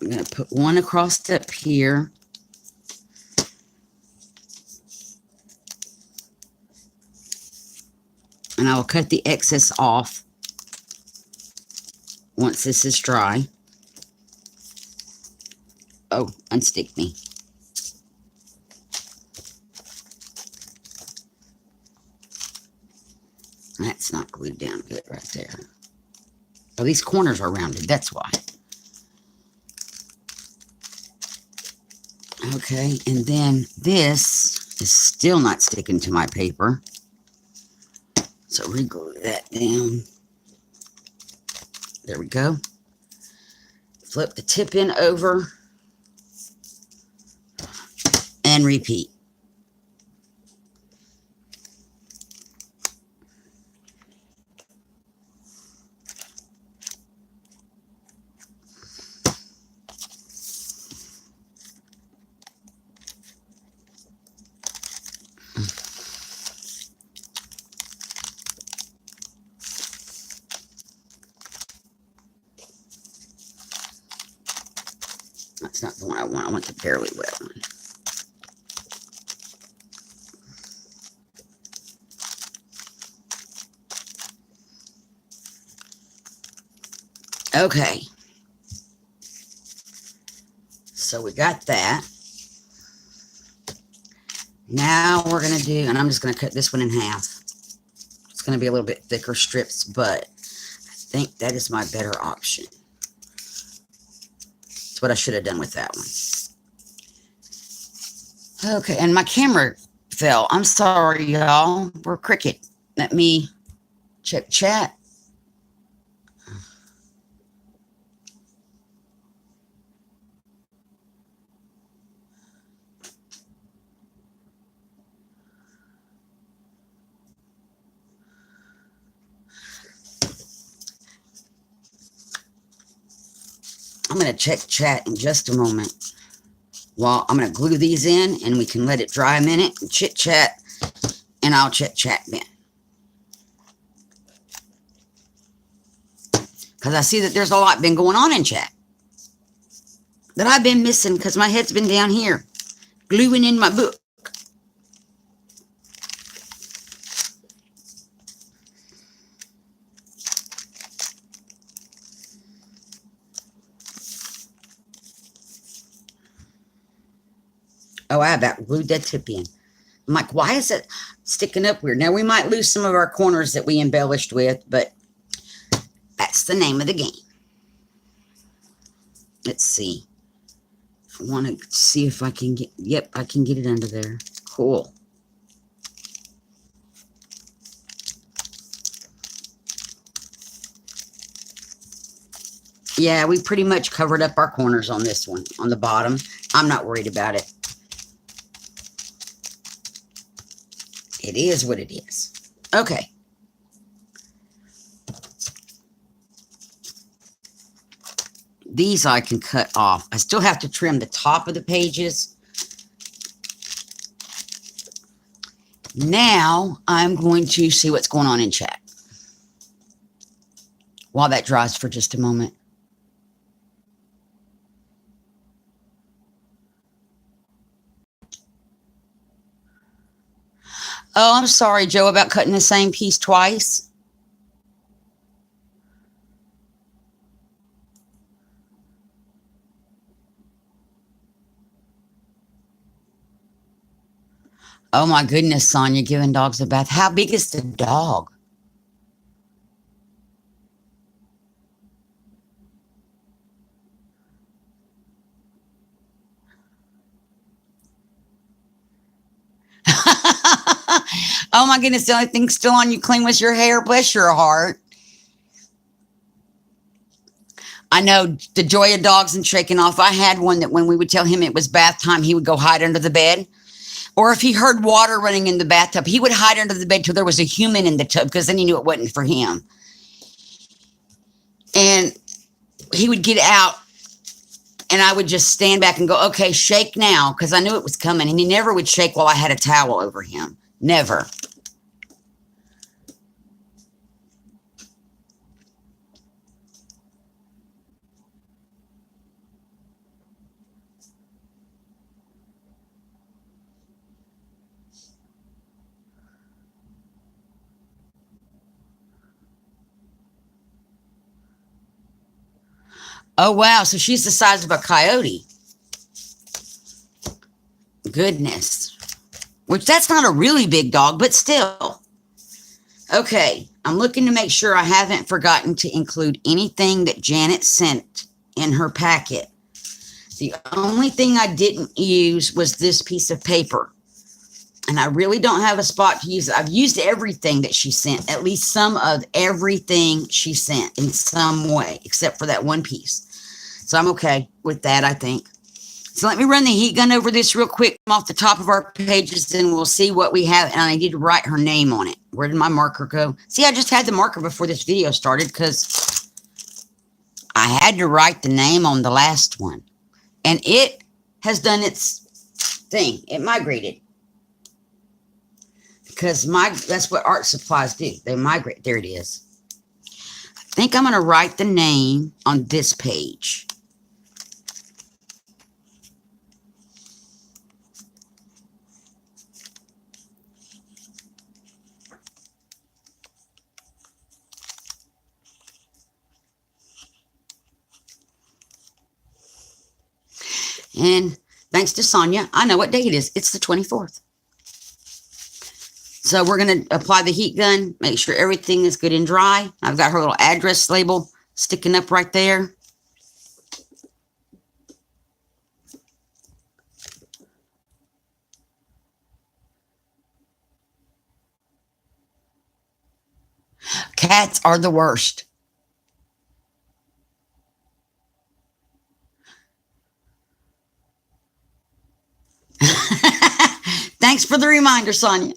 I'm going to put one across up here. And I will cut the excess off once this is dry. Oh, unstick me. That's not glued down good right there. Oh, these corners are rounded. That's why. Okay, and then this is still not sticking to my paper. So re-glue that down. There we go. Flip the tip in over. And repeat. That's not the one I want. I want the barely wet one. Okay. So we got that. Now we're going to do, and I'm just going to cut this one in half. It's going to be a little bit thicker strips, but I think that is my better option. That's what I should have done with that one. Okay, and my camera fell. I'm sorry, y'all. We're cricket. Let me check chat. I'm going to check chat in just a moment. Well, I'm going to glue these in and we can let it dry a minute and chit chat, and I'll check chat then. Because I see that there's a lot been going on in chat that I've been missing because my head's been down here gluing in my book. Oh, I about glued that tip in. I'm like, why is it sticking up weird? Now, we might lose some of our corners that we embellished with, but that's the name of the game. Let's see. I want to see if I can get, yep, I can get it under there. Cool. Yeah, we pretty much covered up our corners on this one, on the bottom. I'm not worried about it. It is what it is. Okay. These I can cut off. I still have to trim the top of the pages. Now I'm going to see what's going on in chat while that dries for just a moment. Oh, I'm sorry, Joe, about cutting the same piece twice. Oh, my goodness, Sonia, giving dogs a bath. How big is the dog? Oh, my goodness, the only thing still on you clean was your hair. Bless your heart. I know the joy of dogs and shaking off. I had one that when we would tell him it was bath time, he would go hide under the bed. Or if he heard water running in the bathtub, he would hide under the bed till there was a human in the tub, because then he knew it wasn't for him. And he would get out, and I would just stand back and go, okay, shake now, because I knew it was coming. And he never would shake while I had a towel over him. Never. Oh, wow. So she's the size of a coyote. Goodness. Which, that's not a really big dog, but still. Okay. I'm looking to make sure I haven't forgotten to include anything that Janet sent in her packet. The only thing I didn't use was this piece of paper. And I really don't have a spot to use it. I've used everything that she sent, at least some of everything she sent in some way, except for that one piece. So I'm okay with that, I think. So let me run the heat gun over this real quick off the top of our pages, and we'll see what we have. And I need to write her name on it. Where did my marker go? See, I just had the marker before this video started because I had to write the name on the last one. And it has done its thing. It migrated. Because that's what art supplies do. They migrate. There it is. I think I'm going to write the name on this page. And thanks to Sonia, I know what day it is. It's the 24th. So we're going to apply the heat gun, make sure everything is good and dry. I've got her little address label sticking up right there. Cats are the worst. Thanks for the reminder, Sonia.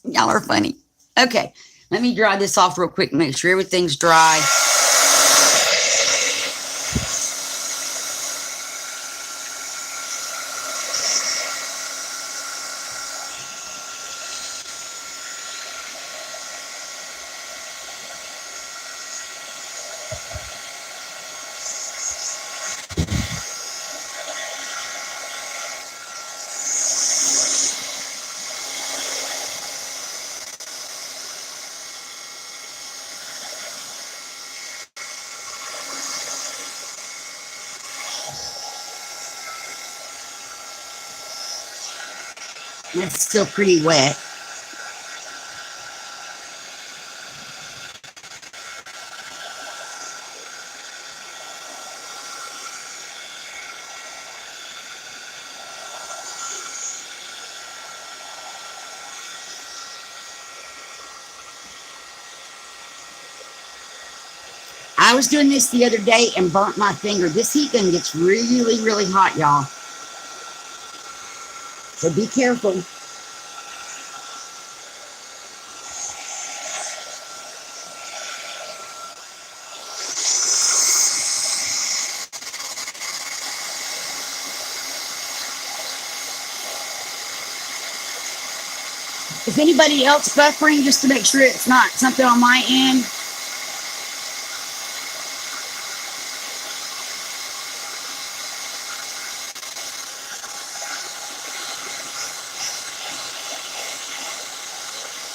Y'all are funny. Okay, let me dry this off real quick, make sure everything's dry. It's still pretty wet. I was doing this the other day and burnt my finger. This heat gun gets really, really hot, y'all. So be careful. Is anybody else buffering, just to make sure it's not something on my end?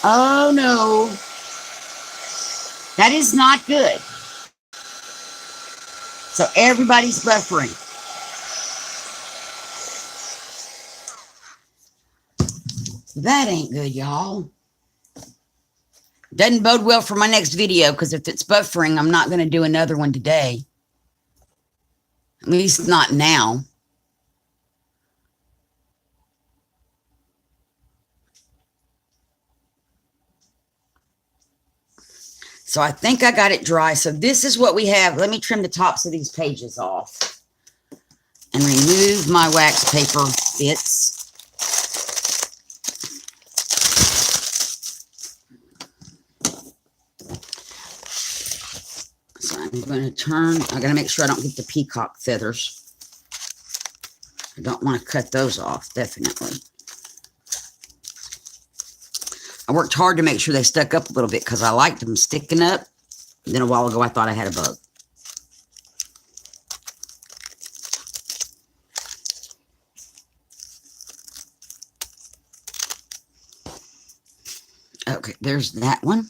Oh no, that is not good. So everybody's buffering. That ain't good, y'all. Doesn't bode well for my next video, because if it's buffering, I'm not going to do another one today. At least not now. So I think I got it dry. So this is what we have. Let me trim the tops of these pages off and remove my wax paper bits. So I'm going to turn, I got to make sure I don't get the peacock feathers. I don't want to cut those off, definitely. I worked hard to make sure they stuck up a little bit because I liked them sticking up. And then a while ago, I thought I had a bug. Okay, there's that one.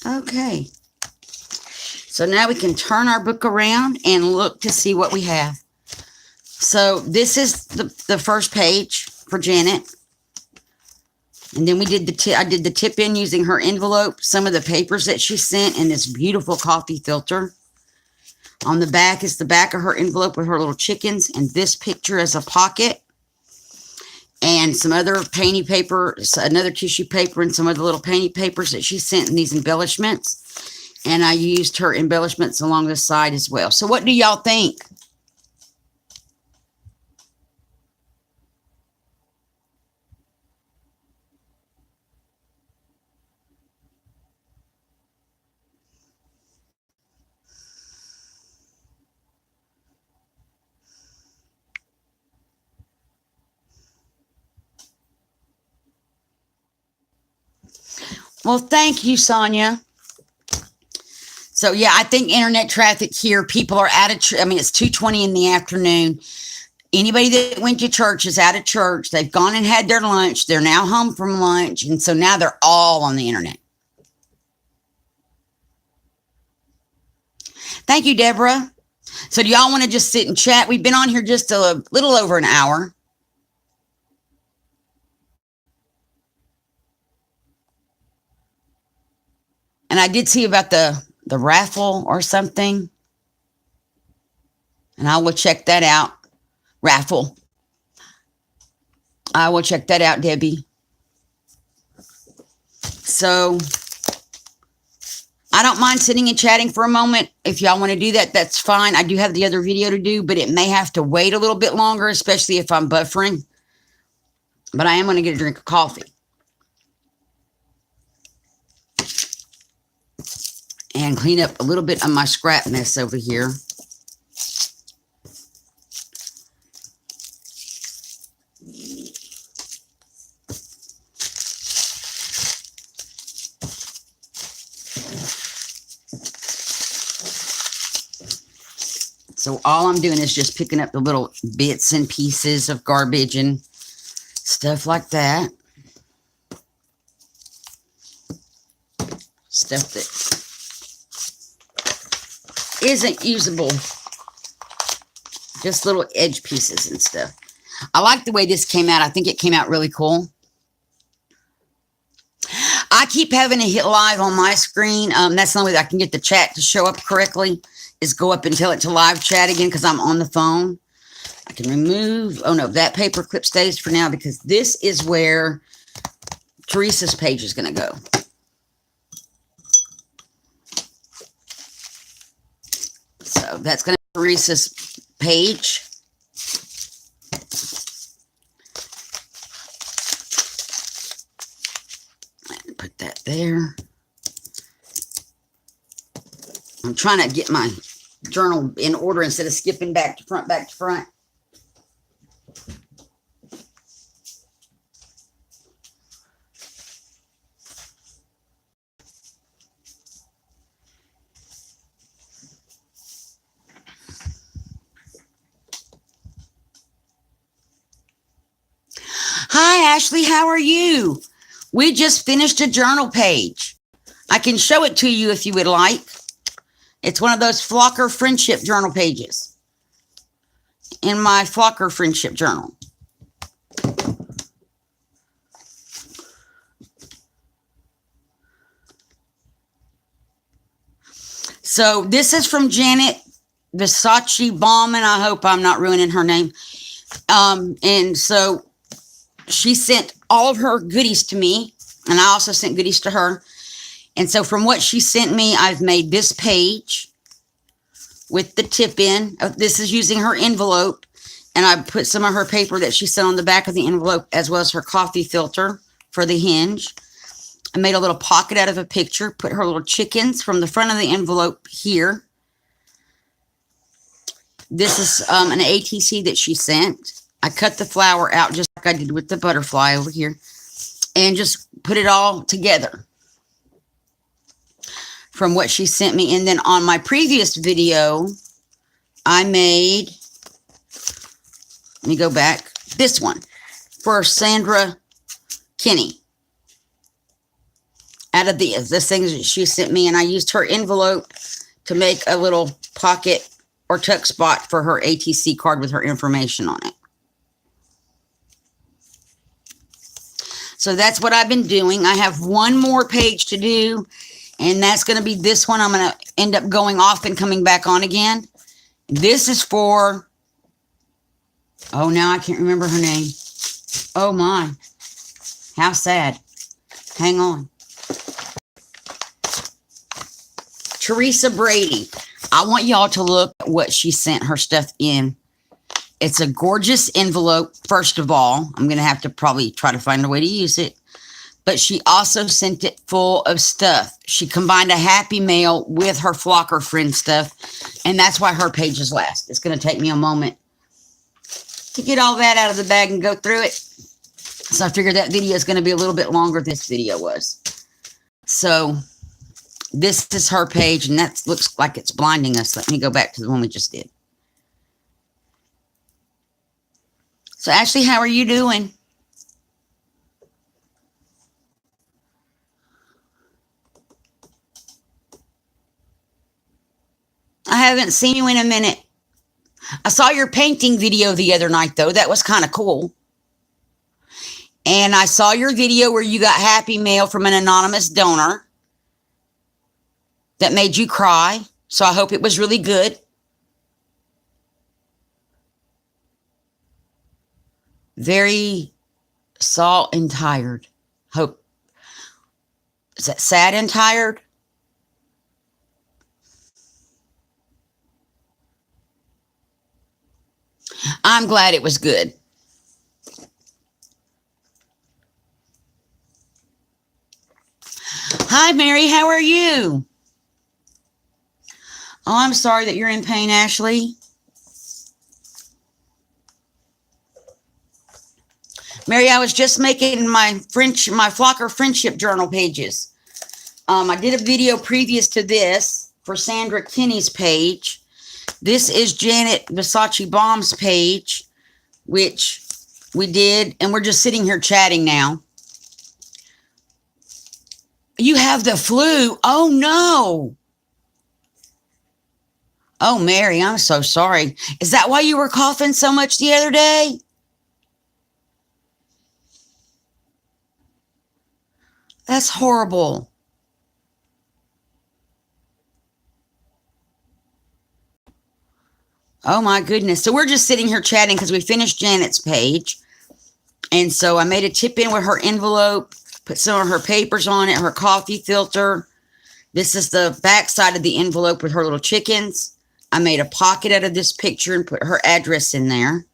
Okay, so now we can turn our book around and look to see what we have. So this is the first page for Janet. And then we did I did the tip in using her envelope, some of the papers that she sent, and this beautiful coffee filter. On the back is the back of her envelope with her little chickens, and this picture as a pocket. And some other painty paper, another tissue paper, and some other little painty papers that she sent in these embellishments. And I used her embellishments along the side as well. So what do y'all think? Well, thank you, Sonia. So, yeah, I think internet traffic here, people are out of, I mean, it's 2:20 in the afternoon. Anybody that went to church is out of church. They've gone and had their lunch. They're now home from lunch. And so now they're all on the internet. Thank you, Deborah. So do y'all want to just sit and chat? We've been on here just a little over an hour. And I did see about the raffle or something. And I will check that out. Raffle. I will check that out, Debbie. So I don't mind sitting and chatting for a moment. If y'all want to do that, that's fine. I do have the other video to do, but it may have to wait a little bit longer, especially if I'm buffering. But I am going to get a drink of coffee. And clean up a little bit of my scrap mess over here. So all I'm doing is just picking up the little bits and pieces of garbage and stuff like that. Stuff that isn't usable. Just little edge pieces and stuff. I like the way this came out. I think it came out really cool. I keep having to hit live on my screen. That's the only way I can get the chat to show up correctly, is go up and tell it to live chat again because I'm on the phone. I can remove, oh no, that paper clip stays for now because this is where Teresa's page is going to go. So that's going to be Teresa's page. And put that there. I'm trying to get my journal in order instead of skipping back to front, back to front. Hi, Ashley. How are you? We just finished a journal page. I can show it to you if you would like. It's one of those Flocker Friendship Journal pages in my Flocker Friendship Journal. So this is from Janet Versace Baum, and I hope I'm not ruining her name. And so she sent all of her goodies to me, and I also sent goodies to her. And so from what she sent me, I've made this page with the tip in. This is using her envelope. And I put some of her paper that she sent on the back of the envelope, as well as her coffee filter for the hinge. I made a little pocket out of a picture, put her little chickens from the front of the envelope here. This is an ATC that she sent. I cut the flower out just like I did with the butterfly over here. And just put it all together from what she sent me. And then on my previous video, I made, let me go back, this one for Sandra Kinney. Out of the things that she sent me, and I used her envelope to make a little pocket or tuck spot for her ATC card with her information on it. So that's what I've been doing. I have one more page to do, and that's going to be this one. I'm going to end up going off and coming back on again. This is for, oh, now I can't remember her name. Oh, my. How sad. Hang on. Teresa Brady. I want y'all to look at what she sent her stuff in. It's a gorgeous envelope, first of all. I'm going to have to probably try to find a way to use it. But she also sent it full of stuff. She combined a Happy Mail with her Flocker friend stuff. And that's why her page is last. It's going to take me a moment to get all that out of the bag and go through it. So I figured that video is going to be a little bit longer than this video was. So this is her page, and that looks like it's blinding us. Let me go back to the one we just did. So, Ashley, how are you doing? I haven't seen you in a minute. I saw your painting video the other night, though. That was kind of cool. And I saw your video where you got happy mail from an anonymous donor that made you cry. So I hope it was really good. Very salt and tired. Hope. Is that sad and tired? I'm glad it was good. Hi, Mary. How are you? Oh, I'm sorry that you're in pain, Ashley. Mary, I was just making my Flocker friendship journal pages. I did a video previous to this for Sandra Kinney's page. This is Janet Versace Baum's page, which we did, and we're just sitting here chatting now. You have the flu. Oh, no. Oh, Mary, I'm so sorry. Is that why you were coughing so much the other day? That's horrible. Oh, my goodness. So we're just sitting here chatting because we finished Janet's page. And so I made a tip in with her envelope, put some of her papers on it, her coffee filter. This is the back side of the envelope with her little chickens. I made a pocket out of this picture and put her address in there.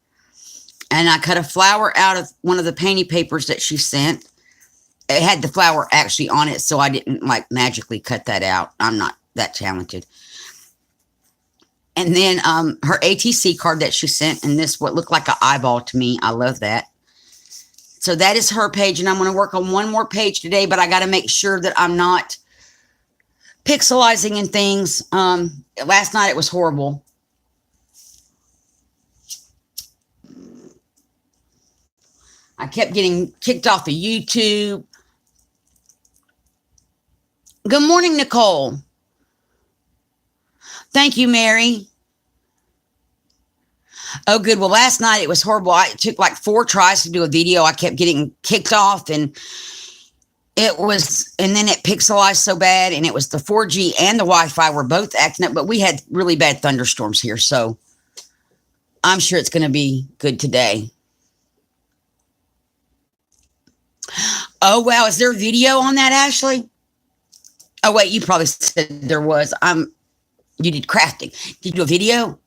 And I cut a flower out of one of the painting papers that she sent. It had the flower actually on it, so I didn't like magically cut that out. I'm not that talented. And then her ATC card that she sent, and this what looked like an eyeball to me. I love that. So that is her page, and I'm going to work on one more page today, but I got to make sure that I'm not pixelizing and things. Last night it was horrible. I kept getting kicked off of YouTube. Good morning, Nicole. Thank you, Mary. Oh, good. Well, last night it was horrible. It took like 4 tries to do a video. I kept getting kicked off, and then it pixelized so bad, and it was the 4G and the Wi-Fi were both acting up, but we had really bad thunderstorms here, so I'm sure it's going to be good today. Oh, wow. Is there a video on that, Ashley? Oh, wait, you probably said there was. You did crafting. Did you do a video?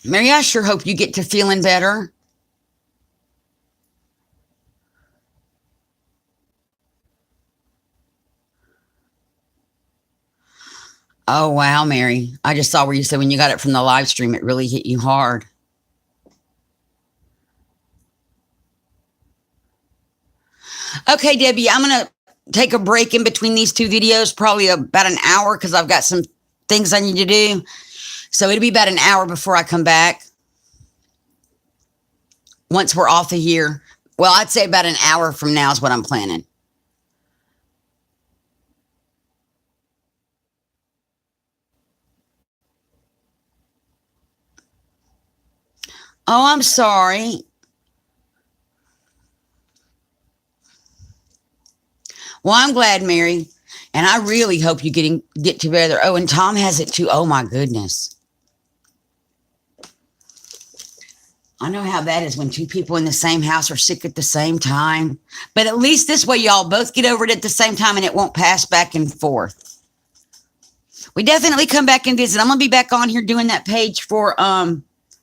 Mary, I sure hope you get to feeling better. Oh, wow, Mary. I just saw where you said when you got it from the live stream, it really hit you hard. Okay, Debbie, I'm going to take a break in between these 2 videos, probably about an hour, because I've got some things I need to do. So it'll be about an hour before I come back. Once we're off of here. Well, I'd say about an hour from now is what I'm planning. Oh, I'm sorry. Well, I'm glad, Mary. And I really hope you get together. Oh, and Tom has it too. Oh, my goodness. I know how that is when 2 people in the same house are sick at the same time. But at least this way, y'all both get over it at the same time and it won't pass back and forth. We definitely come back and visit. I'm going to be back on here doing that page for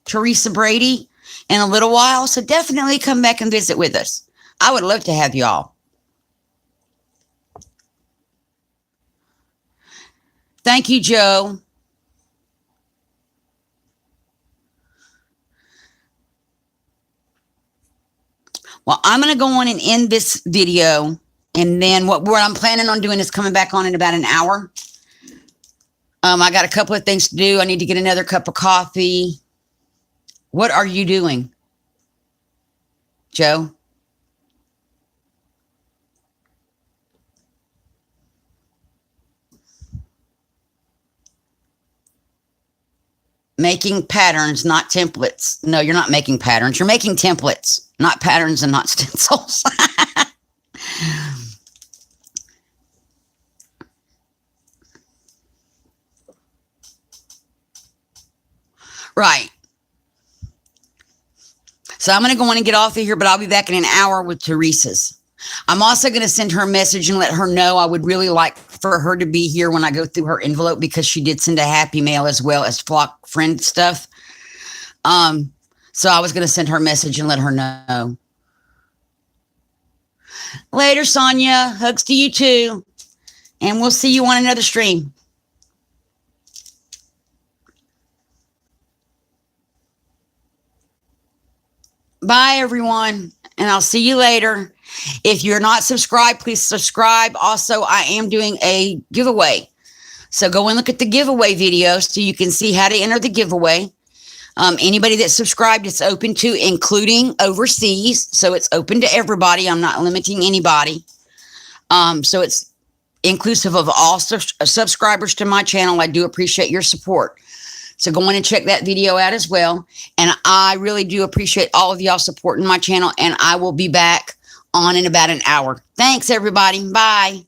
Teresa Brady in a little while. So definitely come back and visit with us. I would love to have y'all. Thank you, Joe. Well, I'm going to go on and end this video. And then what I'm planning on doing is coming back on in about an hour. I got a couple of things to do. I need to get another cup of coffee. What are you doing, Joe? Making patterns, not templates. No, you're not making patterns. You're making templates, not patterns and not stencils. Right. So I'm going to go on and get off of here, but I'll be back in an hour with Teresa's. I'm also going to send her a message and let her know I would really like for her to be here when I go through her envelope, because she did send a happy mail as well as flock friend stuff. So I was going to send her a message and let her know. Later, Sonia. Hugs to you too. And we'll see you on another stream. Bye, everyone. And I'll see you later. If you're not subscribed, please subscribe. Also, I am doing a giveaway. So go and look at the giveaway video so you can see how to enter the giveaway. Anybody that's subscribed, it's open to, including overseas. So it's open to everybody. I'm not limiting anybody. So it's inclusive of all subscribers to my channel. I do appreciate your support. So go on and check that video out as well. And I really do appreciate all of y'all supporting my channel. And I will be back on in about an hour. Thanks, everybody. Bye.